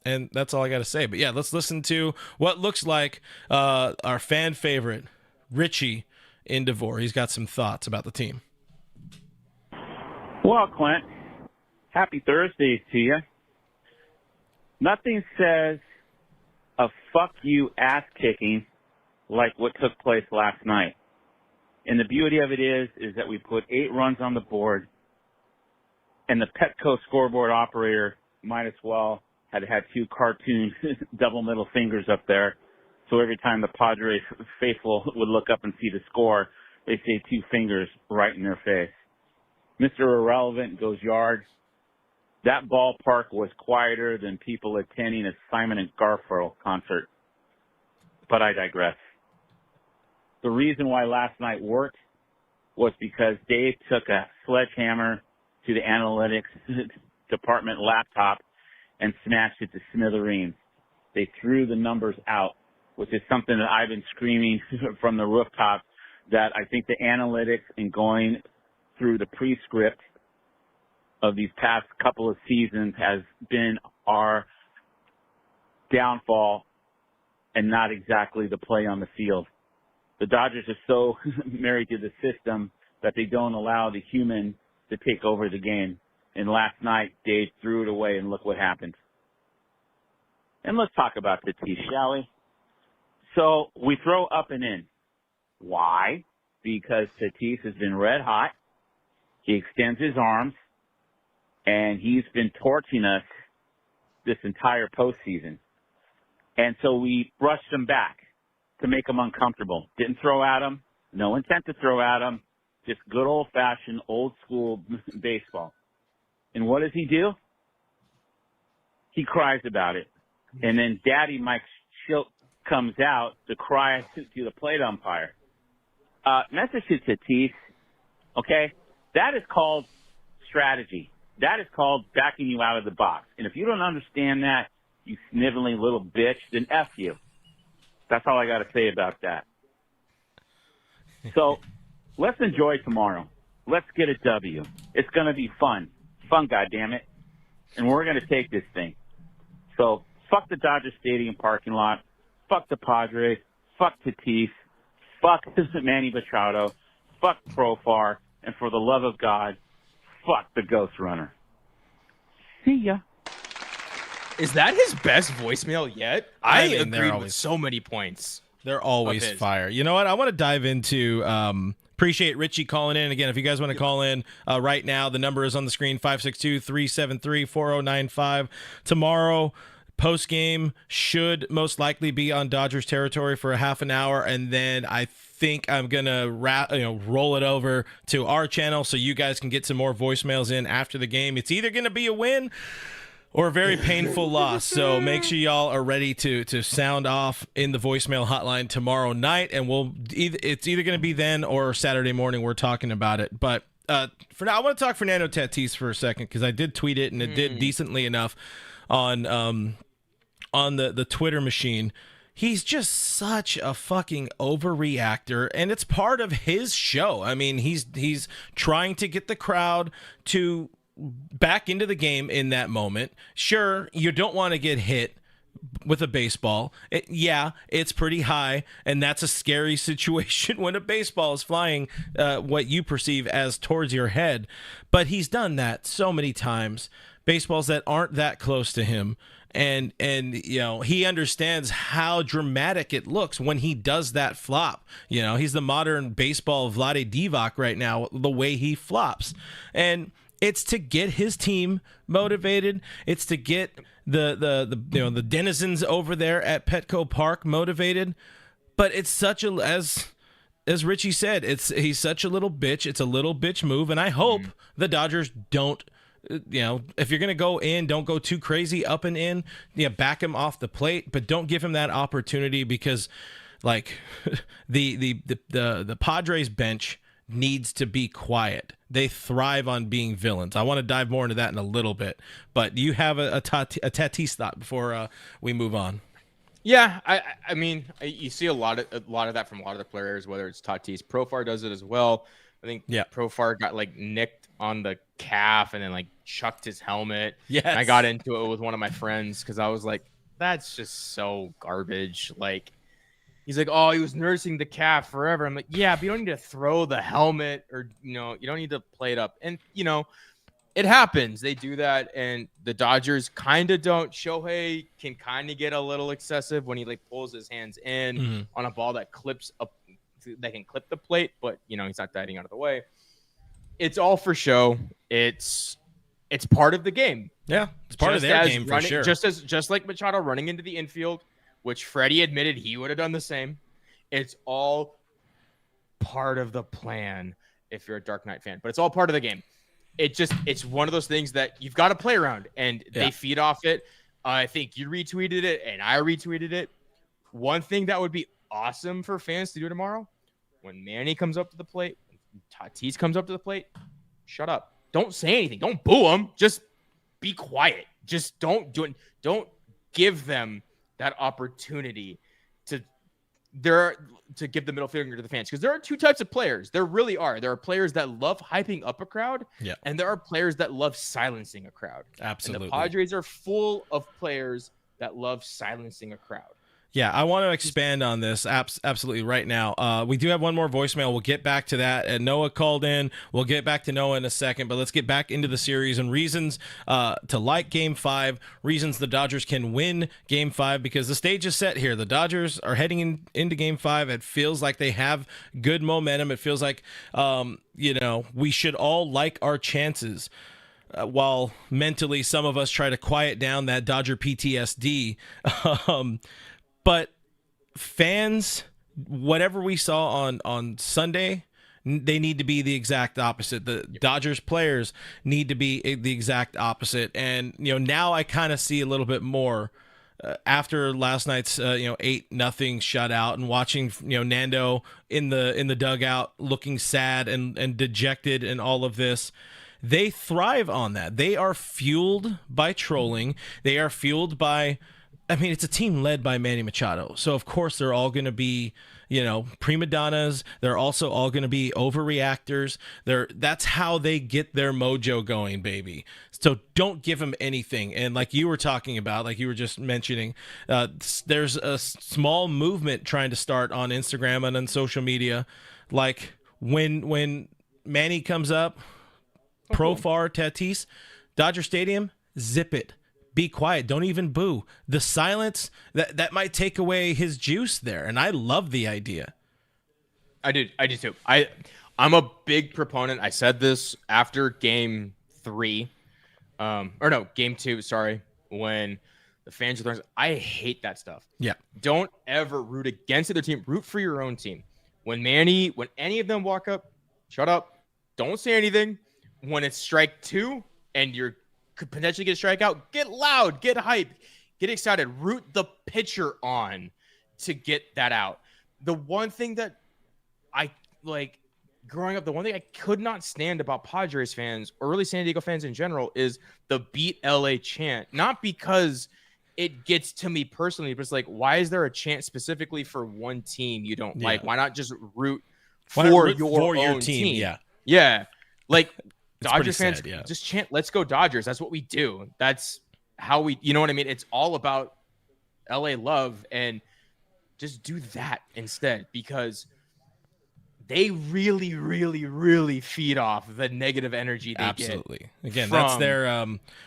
And that's all I got to say. But yeah, let's listen to what looks like our fan favorite, Richie in Devore. He's got some thoughts about the team. Well, Clint, happy Thursday to you. Nothing says a fuck you ass kicking like what took place last night. And the beauty of it is that we put 8 runs on the board, and the Petco scoreboard operator might as well had 2 cartoon double middle fingers up there. So every time the Padres faithful would look up and see the score, they say 2 fingers right in their face. Mr. Irrelevant goes yard. That ballpark was quieter than people attending a Simon and Garfunkel concert. But I digress. The reason why last night worked was because Dave took a sledgehammer to the analytics department laptop and smashed it to smithereens. They threw the numbers out, which is something that I've been screaming from the rooftop, that I think the analytics and going through the prescript of these past couple of seasons has been our downfall and not exactly the play on the field. The Dodgers are so married to the system that they don't allow the human to take over the game. And last night, Dave threw it away, and look what happened. And let's talk about Tatis, shall we? So we throw up and in. Why? Because Tatis has been red hot. He extends his arms, and he's been torching us this entire postseason. And so we brushed him back to make him uncomfortable. Didn't throw at him. No intent to throw at him. Just good old-fashioned, old-school baseball. And what does he do? He cries about it. And then Daddy Mike Shildt comes out to cry to the plate umpire. Message to Tatis, okay? That is called strategy. That is called backing you out of the box. And if you don't understand that, you sniveling little bitch, then F you. That's all I got to say about that. So let's enjoy tomorrow. Let's get a W. It's going to be fun. Fun, goddammit. And we're going to take this thing. So fuck the Dodger Stadium parking lot. Fuck the Padres. Fuck Tatis. Fuck Manny Machado. Fuck Profar. And for the love of God, fuck the Ghost Runner. See ya. Is that his best voicemail yet? I mean, agreed with so many points. They're always fire. You know what? I want to dive into appreciate Richie calling in. Again, if you guys want to call in right now, the number is on the screen, 562-373-4095. Tomorrow, post-game should most likely be on Dodgers territory for a half an hour, and then I think I'm going to roll it over to our channel so you guys can get some more voicemails in after the game. It's either going to be a win or a very painful loss. So make sure y'all are ready to sound off in the voicemail hotline tomorrow night, and it's either going to be then or Saturday morning we're talking about it. But for now, I want to talk Fernando Tatis for a second because I did tweet it, and it did decently enough on the Twitter machine. He's just such a fucking overreactor, and it's part of his show. I mean, he's trying to get the crowd to back into the game in that moment. Sure, you don't want to get hit with a baseball. It's pretty high, and that's a scary situation when a baseball is flying what you perceive as towards your head. But he's done that so many times. Baseballs that aren't that close to him. And he understands how dramatic it looks when he does that flop. He's the modern baseball Vlade Divac right now, the way he flops. And it's to get his team motivated. It's to get the denizens over there at Petco Park motivated. But it's such as Richie said, he's such a little bitch. It's a little bitch move, and I hope the Dodgers don't. If you're gonna go in, don't go too crazy up and in. Back him off the plate, but don't give him that opportunity because, like, the Padres bench needs to be quiet. They thrive on being villains. I want to dive more into that in a little bit, but you have a Tatis thought before we move on. Yeah, I mean, you see a lot of that from a lot of the players, whether it's Tatis. Profar does it as well. I think Profar got nicked on the calf and then chucked his helmet. Yes. And I got into it with one of my friends because I was like, that's just so garbage. He's like, oh, he was nursing the calf forever. I'm like, yeah, but you don't need to throw the helmet or, you don't need to play it up. And, it happens. They do that. And the Dodgers kind of don't. Shohei can kind of get a little excessive when he pulls his hands in on a ball that clips up. They can clip the plate, but, he's not diving out of the way. It's all for show. It's part of the game. Yeah, it's part of their game for sure. Just like Machado running into the infield, which Freddie admitted he would have done the same. It's all part of the plan if you're a Dark Knight fan, but it's all part of the game. It's one of those things that you've got to play around, and they feed off it. I think you retweeted it, and I retweeted it. One thing that would be awesome for fans to do tomorrow, when Manny comes up to the plate, Tatis comes up to the plate, shut up. Don't say anything. Don't boo them. Just be quiet. Just don't do it. Don't give them that opportunity to give the middle finger to the fans, because there are two types of players. There really are. There are players that love hyping up a crowd, and there are players that love silencing a crowd. Absolutely. And the Padres are full of players that love silencing a crowd. Yeah, I want to expand on this absolutely right now. We do have one more voicemail. We'll get back to that. And Noah called in. We'll get back to Noah in a second, but let's get back into the series and reasons to like Game 5, reasons the Dodgers can win Game 5, because the stage is set here. The Dodgers are heading into Game 5. It feels like they have good momentum. It feels like, we should all like our chances. While mentally some of us try to quiet down that Dodger PTSD. But fans, whatever we saw on Sunday, they need to be the exact opposite. The Dodgers players need to be the exact opposite. And, now I kind of see a little bit more after last night's 8-0 shutout, and watching Nando in the dugout looking sad and dejected and all of this. they thrive on that. They are fueled by trolling. They are fueled by, I mean, it's a team led by Manny Machado. So, of course, they're all going to be, prima donnas. They're also all going to be overreactors. That's how they get their mojo going, baby. So don't give them anything. And like you were talking about, like you were just mentioning, there's a small movement trying to start on Instagram and on social media. Like when Manny comes up, Profar, Tatis, Dodger Stadium, zip it. Be quiet. Don't even boo. The silence, that might take away his juice there. And I love the idea. I do too. I'm a big proponent. I said this after game 3. Game 2, sorry. When the fans are throwing, I hate that stuff. Yeah. Don't ever root against the other team. Root for your own team. When any of them walk up, shut up. Don't say anything. When it's strike 2 and you're could potentially get a strikeout, get loud, get hype, get excited, root the pitcher on to get that out. The one thing that I like growing up, the one thing I could not stand about Padres fans or really San Diego fans in general is the beat LA chant. Not because it gets to me personally, but it's like, why is there a chant specifically for one team you don't like? Why not just root for your own team? Yeah. Yeah. Like, It's Dodger fans sad, just chant, let's go Dodgers. That's what we do. That's how we, you know what I mean? It's all about LA love, and just do that instead, because they really, really, really feed off the negative energy they Absolutely. get. Again, that's their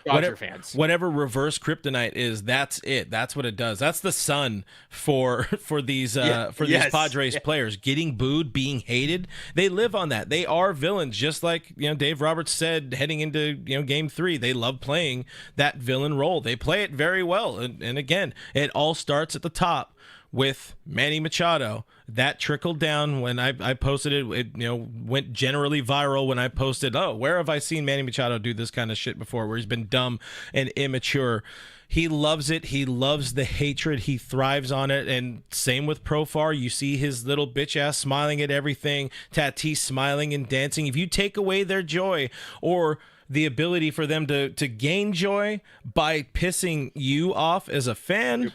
Dodger fans. Whatever reverse kryptonite is, that's it. That's what it does. That's the sun for these these Padres players. Getting booed, being hated. They live on that. They are villains, just like Dave Roberts said heading into game 3. They love playing that villain role. They play it very well. And again, it all starts at the top with Manny Machado. That trickled down when I posted it. It went generally viral when I posted, where have I seen Manny Machado do this kind of shit before, where he's been dumb and immature. He loves it. He loves the hatred. He thrives on it. And same with Profar. You see his little bitch ass smiling at everything. Tatis smiling and dancing. If you take away their joy or the ability for them to gain joy by pissing you off as a fan,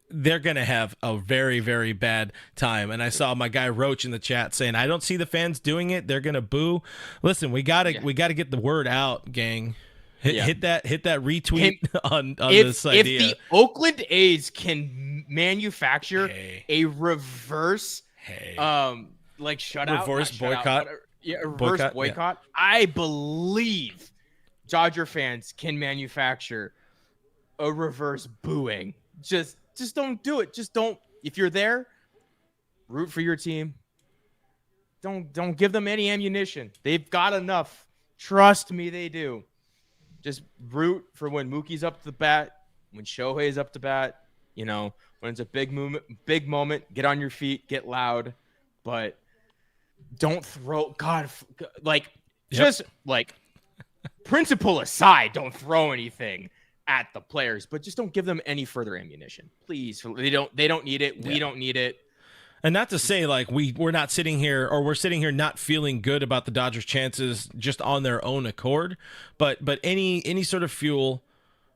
they're going to have a very, very bad time. And I saw my guy Roach in the chat saying, I don't see the fans doing it. They're going to boo. Listen, we got to get the word out, gang. Hit that retweet on this idea. If the Oakland A's can manufacture a reverse boycott. Boycott. I believe Dodger fans can manufacture a reverse booing. Just don't do it. Just don't. If you're there, root for your team. Don't give them any ammunition. They've got enough. Trust me, they do. Just root for when Mookie's up to the bat, when Shohei's up to bat. When it's a big moment. Get on your feet. Get loud, but don't throw. Principle aside, don't throw anything at the players, but just don't give them any further ammunition, please. They don't need it. We don't need it. And not to say like we're not sitting here, or we're sitting here not feeling good about the Dodgers' chances just on their own accord, but any sort of fuel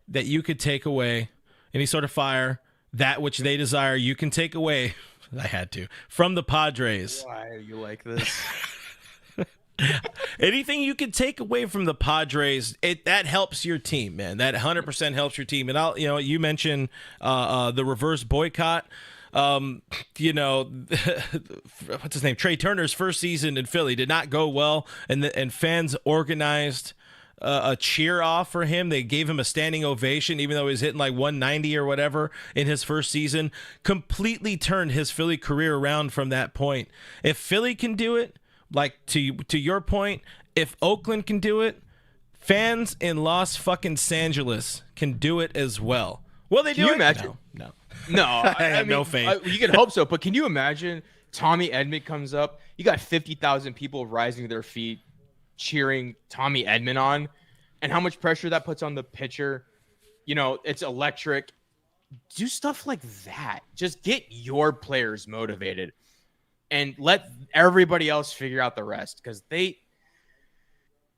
that you could take away, any sort of fire, that which they desire, you can take away. I had to from the Padres. Why are you like this? Anything you can take away from the Padres, that helps your team, man. That 100% helps your team. And you mentioned the reverse boycott. What's his name? Trey Turner's first season in Philly did not go well, and fans organized a cheer off for him. They gave him a standing ovation, even though he was hitting like 190 or whatever in his first season. Completely turned his Philly career around from that point. If Philly can do it, like to your point, if Oakland can do it, fans in Los fucking Angeles can do it as well. Will they do it? Can you imagine? No. I have no faith. You can hope so, but can you imagine Tommy Edman comes up? You got 50,000 people rising to their feet, cheering Tommy Edman on, and how much pressure that puts on the pitcher. It's electric. Do stuff like that. Just get your players motivated. And let everybody else figure out the rest, because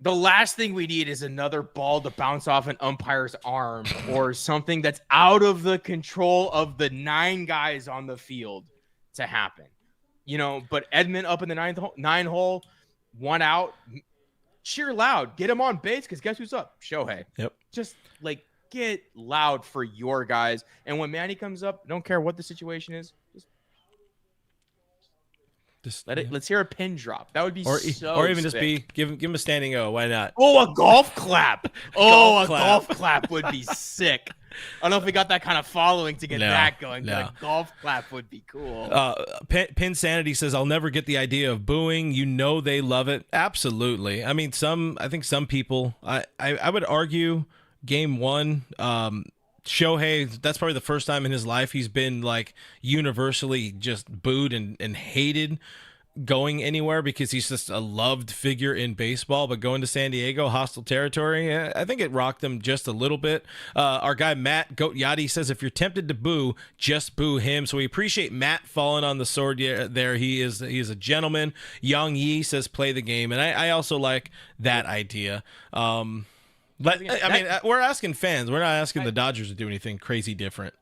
The last thing we need is another ball to bounce off an umpire's arm or something that's out of the control of the 9 guys on the field to happen. But Edman up in the 9 hole, 1 out, cheer loud, get him on base because guess who's up? Shohei. Yep. Just get loud for your guys. And when Manny comes up, don't care what the situation is, just let it. Let's hear a pin drop. That would be or even sick. just give him a standing O. Why not? Oh, a golf clap. Golf clap would be sick. I don't know if we got that kind of following to get that going, but a golf clap would be cool. Pin Sanity says, I'll never get the idea of booing. They love it. Absolutely. I mean, I think some people, I would argue game 1, Shohei, that's probably the first time in his life he's been universally just booed and hated going anywhere because he's just a loved figure in baseball. But going to San Diego, hostile territory, I think it rocked him just a little bit. Our guy Matt Goat Yachty says, if you're tempted to boo, just boo him. So we appreciate Matt falling on the sword there. He is a gentleman. Yang Yi says, play the game. And I also like that idea. We're asking fans. We're not asking the Dodgers to do anything crazy different.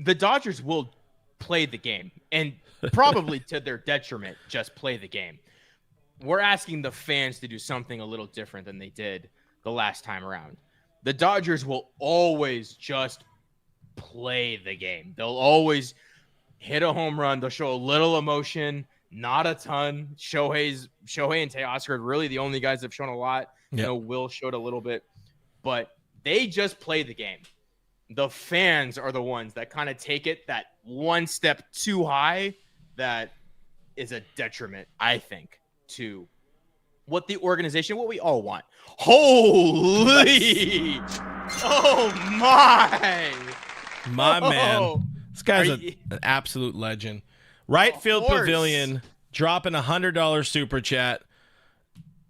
The Dodgers will play the game, and probably to their detriment, just play the game. We're asking the fans to do something a little different than they did the last time around. The Dodgers will always just play the game. They'll always hit a home run. They'll show a little emotion, not a ton. Shohei and Teoscar are really the only guys that have shown a lot. Yep. Will showed a little bit. But they just play the game. The fans are the ones that kind of take it that one step too high. That is a detriment, I think, to what the organization, what we all want. Holy! Oh, my! My man. This guy's an absolute legend. Right Field Pavilion dropping $100 super chat.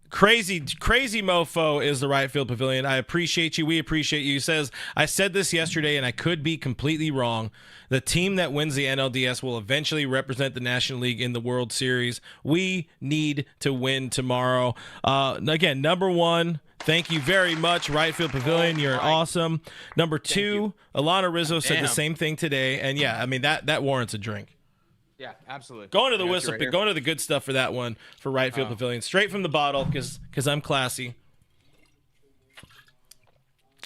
Crazy mofo is the Right Field Pavilion. I appreciate you. We appreciate you. He says, I said this yesterday and I could be completely wrong. The team that wins the NLDS will eventually represent the National League in the World Series. We need to win tomorrow. Again, number 1, thank you very much, Right Field Pavilion. You're awesome. Number 2, Alana Rizzo said the same thing today. And yeah, I mean, that warrants a drink. Yeah, absolutely. Going to the whistle, going to the good stuff for that one for Right Field Pavilion, straight from the bottle because I'm classy.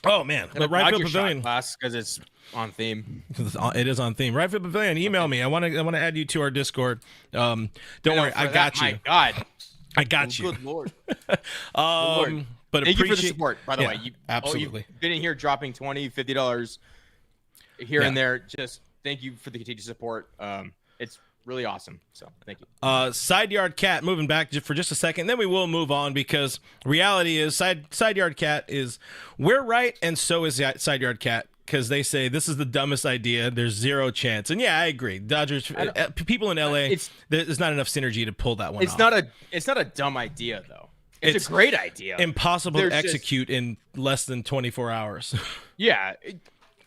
Oh man, the Right Field Pavilion because it's on theme. It is on theme. Right Field Pavilion, email me. I want to add you to our Discord. Don't worry, I got you. My God, I got you. Good Lord. But thank you for the support. By the way, absolutely. You've been in here dropping $20, $50 here and there. Just thank you for the continued support. It's really awesome. So thank you. Side Yard Cat, moving back for just a second, then we will move on because reality is Side Yard Cat is we're right and so is Side Yard Cat because they say this is the dumbest idea. There's zero chance, and yeah, I agree. Dodgers people in LA, there's not enough synergy to pull that one off. It's not a dumb idea though. It's a great idea. Impossible to execute in less than 24 hours. Yeah,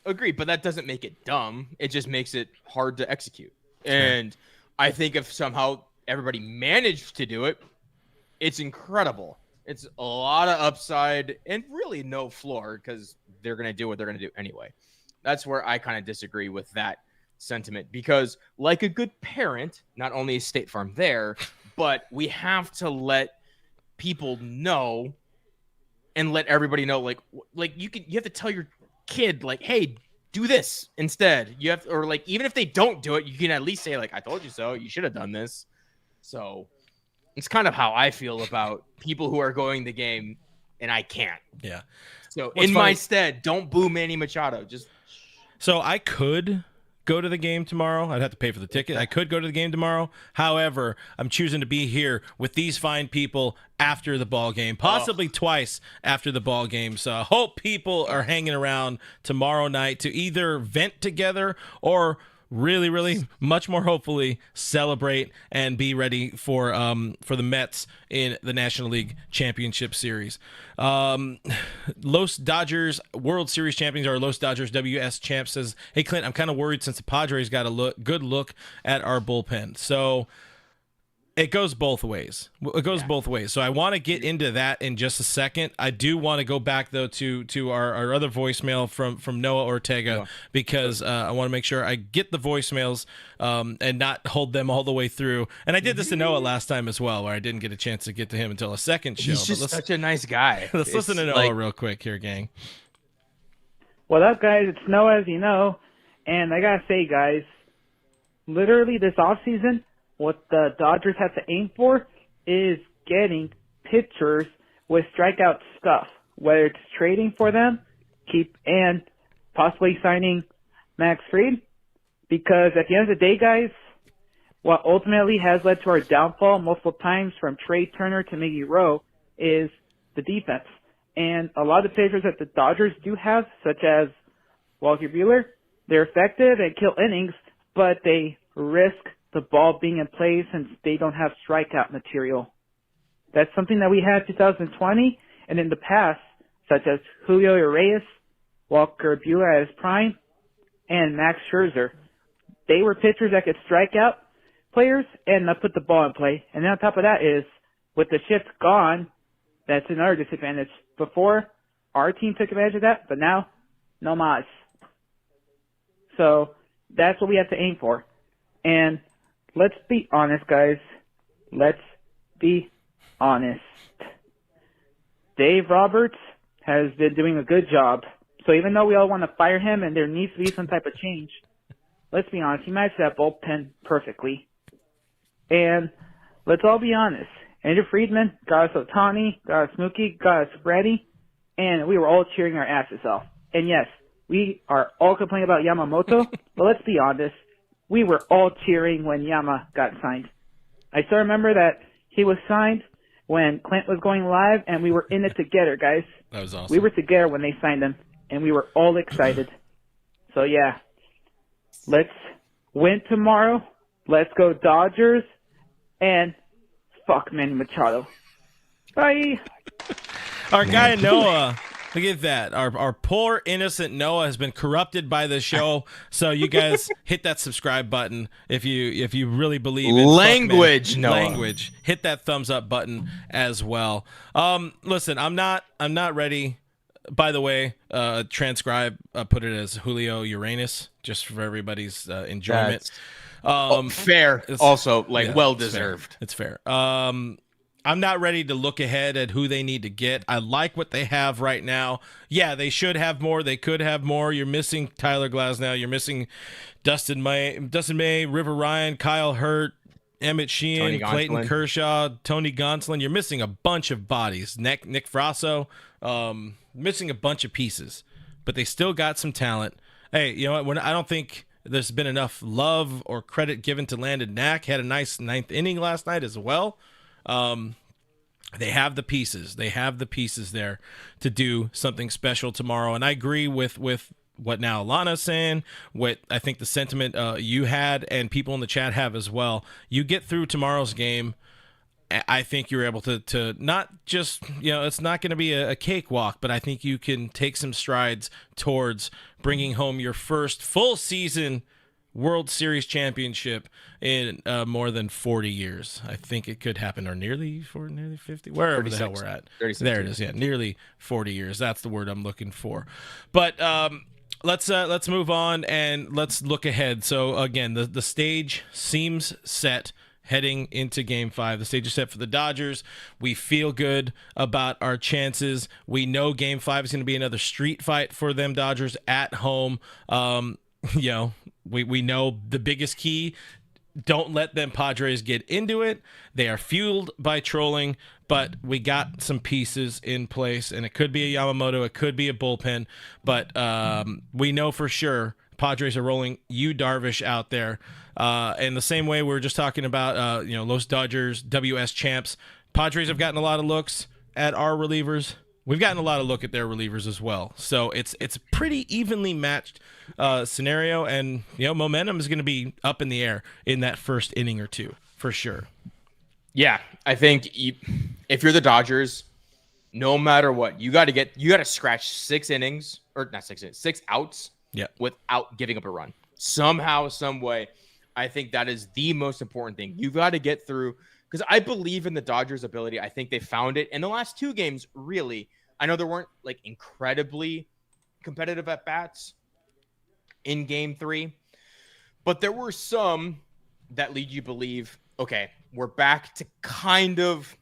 agreed. But that doesn't make it dumb. It just makes it hard to execute. And I think if somehow everybody managed to do it, it's incredible. It's a lot of upside and really no floor because they're going to do what they're going to do anyway. That's where I kind of disagree with that sentiment because like a good parent, not only is State Farm there, but we have to let people know and let everybody know, like you have to tell your kid, like, hey, do this instead. You have to, or like, even if they don't do it, you can at least say, like, I told you so. You should have done this. So it's kind of how I feel about people who are going the game and I can't. Yeah. So in my stead, don't boo Manny Machado. So I could go to the game tomorrow. I'd have to pay for the ticket. I could go to the game tomorrow. However, I'm choosing to be here with these fine people after the ball game, possibly twice after the ball game. So I hope people are hanging around tomorrow night to either vent together or really, really much more hopefully celebrate and be ready for the Mets in the National League Championship Series. Los Dodgers World Series champions, or Los Dodgers WS champs, says, hey Clint, I'm kind of worried since the Padres got a good look at our bullpen. So It goes both ways. It goes both ways. So I want to get into that in just a second. I do want to go back though to our other voicemail from Noah Ortega because I want to make sure I get the voicemails and not hold them all the way through. And I did this to Noah last time as well, where I didn't get a chance to get to him until a second show. He's just such a nice guy. Let's listen to Noah real quick here, gang. What up, guys? It's Noah, as you know. And I gotta say, guys, literally this offseason, what the Dodgers have to aim for is getting pitchers with strikeout stuff, whether it's trading for them, and possibly signing Max Fried, because at the end of the day, guys, what ultimately has led to our downfall multiple times from Trey Turner to Miggy Rowe is the defense. And a lot of the pitchers that the Dodgers do have, such as Walker Buehler, they're effective and kill innings, but they risk the ball being in play since they don't have strikeout material. That's something that we had 2020 and in the past, such as Julio Urias, Walker Buehler at his prime, and Max Scherzer. They were pitchers that could strike out players and not put the ball in play. And then on top of that is, with the shift gone, that's another disadvantage. Before, our team took advantage of that, but now, no mas. So that's what we have to aim for. And let's be honest, guys. Let's be honest. Dave Roberts has been doing a good job. So even though we all want to fire him and there needs to be some type of change, let's be honest. He matched that bullpen perfectly. And let's all be honest. Andrew Friedman got us Ohtani, got us Mookie, got us Freddie, and we were all cheering our asses off. And yes, we are all complaining about Yamamoto, but let's be honest. We were all cheering when Yama got signed. I still remember that he was signed when Clint was going live, and we were in it together, guys. That was awesome. We were together when they signed him, and we were all excited. So, yeah, let's win tomorrow. Let's go Dodgers, and fuck Manny Machado. Bye. Our guy Noah, look at that. Our poor innocent Noah has been corrupted by the show. So you guys hit that subscribe button if you really believe in language. Noah. Language. Hit that thumbs up button as well. Listen, I'm not ready. By the way, transcribe, put it as Julio Uranus, just for everybody's enjoyment. Fair. Also, well deserved. It's fair. I'm not ready to look ahead at who they need to get. I like what they have right now. Yeah, they should have more. They could have more. You're missing Tyler Glasnow. You're missing Dustin May, River Ryan, Kyle Hurt, Emmett Sheehan, Clayton Kershaw, Tony Gonsolin. You're missing a bunch of bodies. Nick Frasso, missing a bunch of pieces. But they still got some talent. Hey, you know what? I don't think there's been enough love or credit given to Landon Knack. Had a nice ninth inning last night as well. They have the pieces. They have the pieces there to do something special tomorrow. And I agree with what now Alana's saying, what I think the sentiment you had and people in the chat have as well. You get through tomorrow's game, I think you're able to not just, it's not going to be a cakewalk, but I think you can take some strides towards bringing home your first full season World Series championship in more than 40 years. I think it could happen, or nearly 50, wherever 36. The hell we're at. 36. There it is. Yeah, nearly 40 years. That's the word I'm looking for. But let's move on and let's look ahead. So again, the stage seems set heading into Game 5. The stage is set for the Dodgers. We feel good about our chances. We know Game 5 is going to be another street fight for them Dodgers at home. We know the biggest key, don't let them Padres get into it. They are fueled by trolling, but we got some pieces in place, and it could be a Yamamoto, it could be a bullpen, but we know for sure Padres are rolling Darvish out there. And the same way we were just talking about, Los Dodgers, WS champs, Padres have gotten a lot of looks at our relievers. We've gotten a lot of look at their relievers as well. So it's pretty evenly matched scenario, and momentum is going to be up in the air in that first inning or two for sure. Yeah, I think if you're the Dodgers, no matter what, you got to scratch 6 innings, or not 6 innings, 6 outs. Yeah. Without giving up a run. Somehow, some way, I think that is the most important thing. You've got to get through because I believe in the Dodgers' ability. I think they found it in the last 2 games, really. I know there weren't like incredibly competitive at bats in game 3, but there were some that lead you to believe, okay, we're back to kind of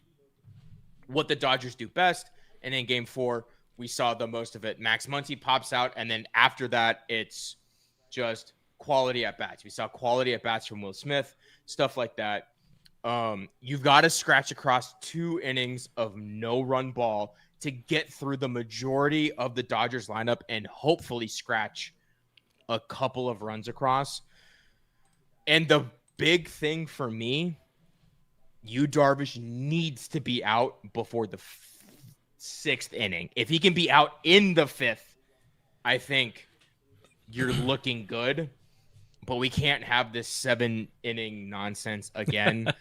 what the Dodgers do best. And in game 4, we saw the most of it. Max Muncy pops out, and then after that, it's just quality at bats. We saw quality at bats from Will Smith, stuff like that. You've got to scratch across 2 innings of no run ball to get through the majority of the Dodgers lineup and hopefully scratch a couple of runs across. And the big thing for me, Darvish needs to be out before the 6th inning. If he can be out in the 5th, I think you're looking good. But we can't have this 7-inning nonsense again.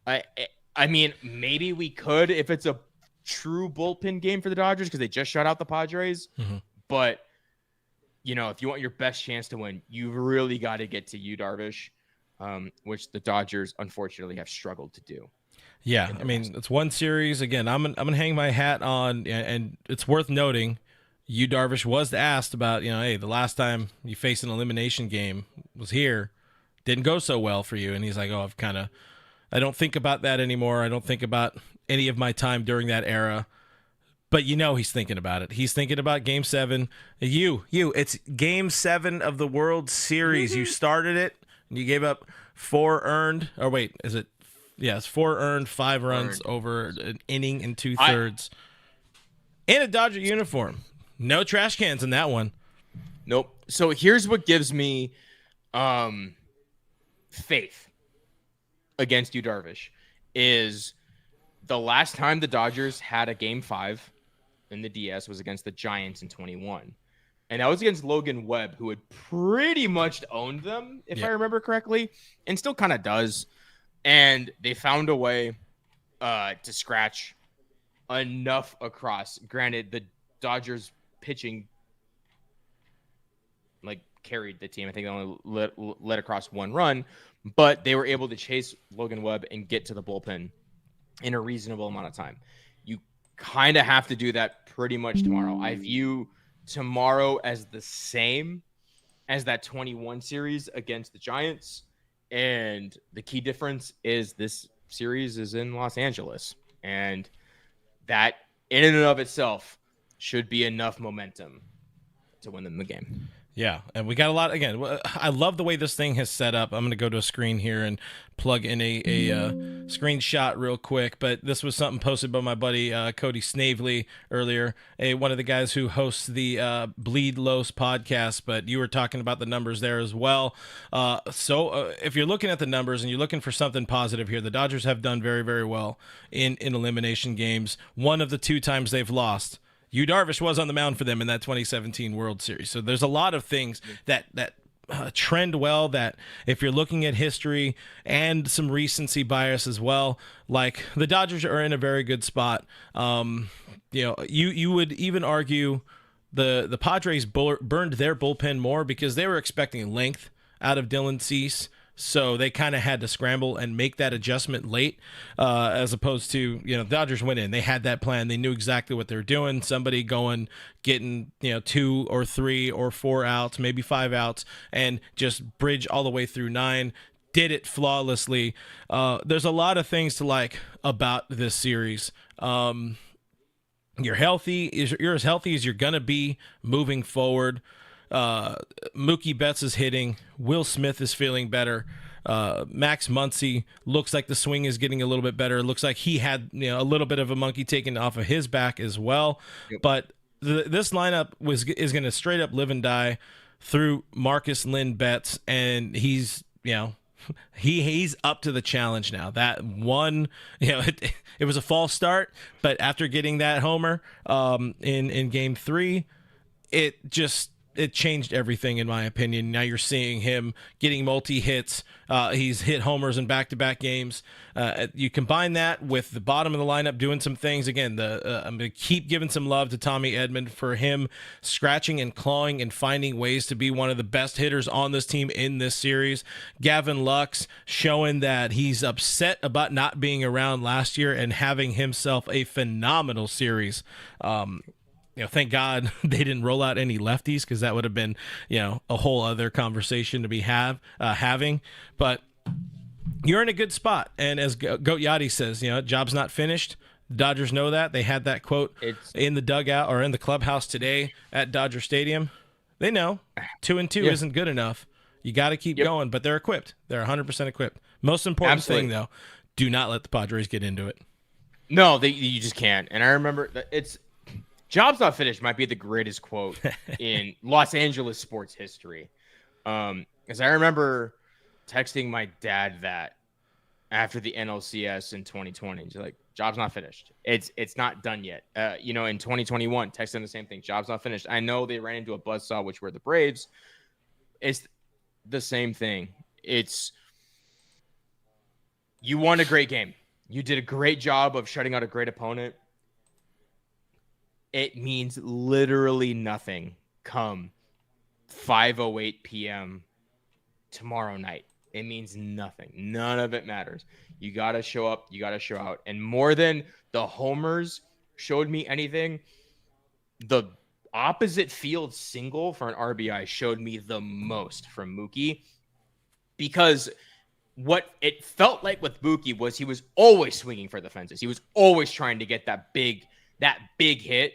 I mean, maybe we could if it's a true bullpen game for the Dodgers because they just shut out the Padres. Mm-hmm. But, if you want your best chance to win, you really got to get to Darvish, which the Dodgers, unfortunately, have struggled to do. Yeah, I mean, it's one series. Again, I'm gonna hang my hat on, and it's worth noting, Darvish was asked about, hey, the last time you faced an elimination game was here, didn't go so well for you, and he's like, oh, I don't think about that anymore. I don't think about any of my time during that era. But he's thinking about it. He's thinking about Game 7. It's Game 7 of the World Series. Mm-hmm. You started it, and you gave up 4 earned. Or wait, is it? Yeah, it's 4 earned, 5 runs over an inning and 2/3. In a Dodger uniform. No trash cans in that one. Nope. So here's what gives me faith against Darvish is the last time the Dodgers had a Game 5 in the DS was against the Giants in 21. And that was against Logan Webb, who had pretty much owned them, if I remember correctly, and still kind of does. And they found a way to scratch enough across. Granted, the Dodgers pitching carried the team. I think they only let across 1 run, but they were able to chase Logan Webb and get to the bullpen in a reasonable amount of time. You kind of have to do that pretty much tomorrow. I view tomorrow as the same as that 21 series against the Giants. And the key difference is this series is in Los Angeles. And that in and of itself should be enough momentum to win them the game. Yeah, and we got a lot. Again, I love the way this thing has set up. I'm going to go to a screen here and plug in a screenshot real quick. But this was something posted by my buddy Cody Snavely earlier, one of the guys who hosts the Bleed Los podcast. But you were talking about the numbers there as well. So if you're looking at the numbers and you're looking for something positive here, the Dodgers have done very, very well in elimination games. One of the 2 times they've lost, Darvish was on the mound for them in that 2017 World Series. So there's a lot of things that trend well, that if you're looking at history and some recency bias as well, like the Dodgers are in a very good spot. You would even argue the Padres burned their bullpen more because they were expecting length out of Dylan Cease. So they kind of had to scramble and make that adjustment late, as opposed to, the Dodgers went in. They had that plan. They knew exactly what they were doing. Somebody getting 2 or 3 or 4 outs, maybe 5 outs, and just bridge all the way through 9. Did it flawlessly. There's a lot of things to like about this series. You're healthy. You're as healthy as you're going to be moving forward. Mookie Betts is hitting. Will Smith is feeling better. Max Muncy looks like the swing is getting a little bit better. It looks like he had a little bit of a monkey taken off of his back as well. Yep. But this lineup is going to straight up live and die through Marcus Lynn Betts, and he's he's up to the challenge now. That one, it was a false start, but after getting that homer in Game 3, it just it changed everything, in my opinion. Now you're seeing him getting multi-hits. He's hit homers in back-to-back games. You combine that with the bottom of the lineup doing some things. Again, I'm going to keep giving some love to Tommy Edman for him scratching and clawing and finding ways to be one of the best hitters on this team in this series. Gavin Lux showing that he's upset about not being around last year and having himself a phenomenal series. Thank God they didn't roll out any lefties, because that would have been, a whole other conversation to be having. But you're in a good spot. And as Goat Yachty says, job's not finished. The Dodgers know that. They had that quote in the dugout or in the clubhouse today at Dodger Stadium. They know 2-2 isn't good enough. You got to keep going, but they're equipped. They're 100% equipped. Most important thing, though, do not let the Padres get into it. No, you just can't. And I remember that "Job's not finished" might be the greatest quote in Los Angeles sports history. Because I remember texting my dad that after the NLCS in 2020. He's like, "Job's not finished. It's not done yet." In 2021, texting the same thing. "Job's not finished." I know they ran into a buzzsaw, which were the Braves. It's the same thing. You won a great game. You did a great job of shutting out a great opponent. It means literally nothing come 5:08 p.m. tomorrow night. It means nothing. None of it matters. You got to show up. You got to show out. And more than the homers showed me anything, the opposite field single for an RBI showed me the most from Mookie, because what it felt like with Mookie was he was always swinging for the fences. He was always trying to get that big hit.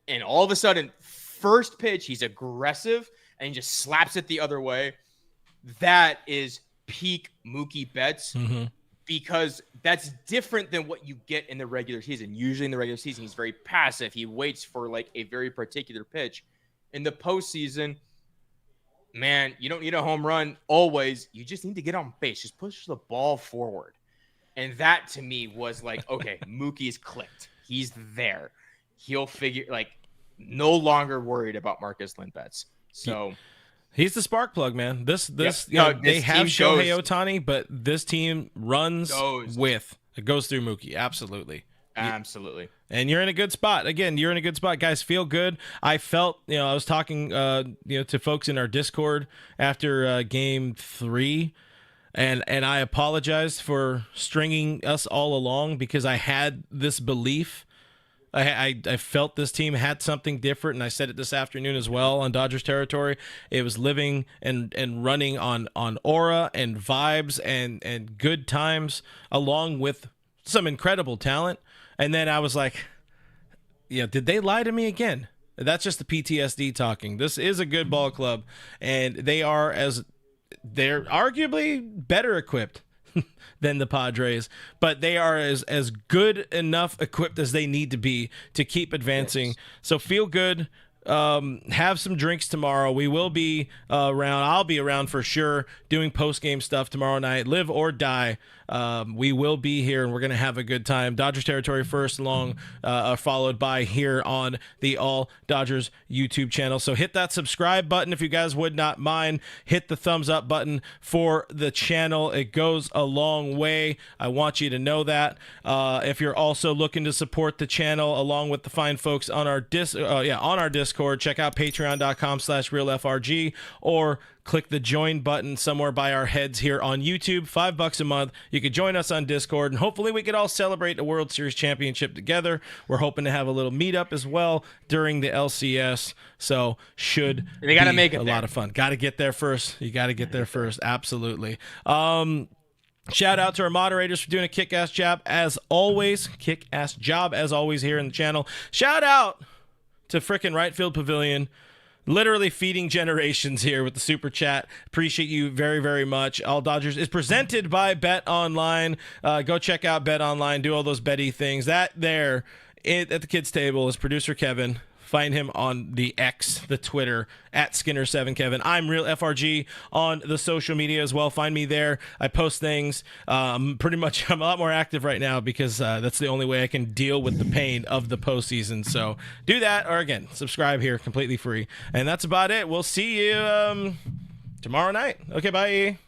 And all of a sudden, first pitch, he's aggressive and he just slaps it the other way. That is peak Mookie Betts, because that's different than what you get in the regular season. Usually in the regular season, he's very passive. He waits for like a very particular pitch. In the postseason, man, you don't need a home run always. You just need to get on base. Just push the ball forward. And that to me was like, okay, Mookie's clicked. He's there. He'll figure, no longer worried about Marcus Lindbets. So he's the spark plug, man. They have Shohei Ohtani, but this team it goes through Mookie. Absolutely. And you're in a good spot. Again, you're in a good spot. Guys, feel good. I felt, I was talking, to folks in our Discord after game 3. And I apologize for stringing us all along, because I had this belief. I felt this team had something different, and I said it this afternoon as well on Dodgers territory. It was living and running on aura and vibes and good times, along with some incredible talent. And then I was like, did they lie to me again? That's just the PTSD talking. This is a good ball club, and they're arguably better equipped than the Padres, but they are as good enough equipped as they need to be to keep advancing. Yes. So feel good. Have some drinks tomorrow. We will be around. I'll be around for sure doing post-game stuff tomorrow night. Live or die. We will be here, and we're going to have a good time. Dodgers territory first, followed by here on the All Dodgers YouTube channel. So hit that subscribe button if you guys would not mind. Hit the thumbs up button for the channel. It goes a long way. I want you to know that. If you're also looking to support the channel along with the fine folks on our Discord, check out patreon.com/realfrg or click the join button somewhere by our heads here on YouTube. $5 a month. You could join us on Discord, and hopefully we could all celebrate a World Series championship together. We're hoping to have a little meetup as well during the LCS. So they got to make it a lot of fun. Got to get there first. You got to get there first. Absolutely. Shout out to our moderators for doing a kick-ass job as always. Kick-ass job as always here in the channel. Shout out to frickin' Right Field Pavilion. Literally feeding generations here with the super chat. Appreciate you very, very much. All Dodgers is presented by Bet Online. Go check out Bet Online. Do all those betty things. That there at the kids' table is producer Kevin. Find him on the X, the Twitter, at Skinner7Kevin. I'm Real FRG on the social media as well. Find me there. I post things. Pretty much, I'm a lot more active right now because that's the only way I can deal with the pain of the postseason. So do that, or again, subscribe here, completely free. And that's about it. We'll see you tomorrow night. Okay, bye.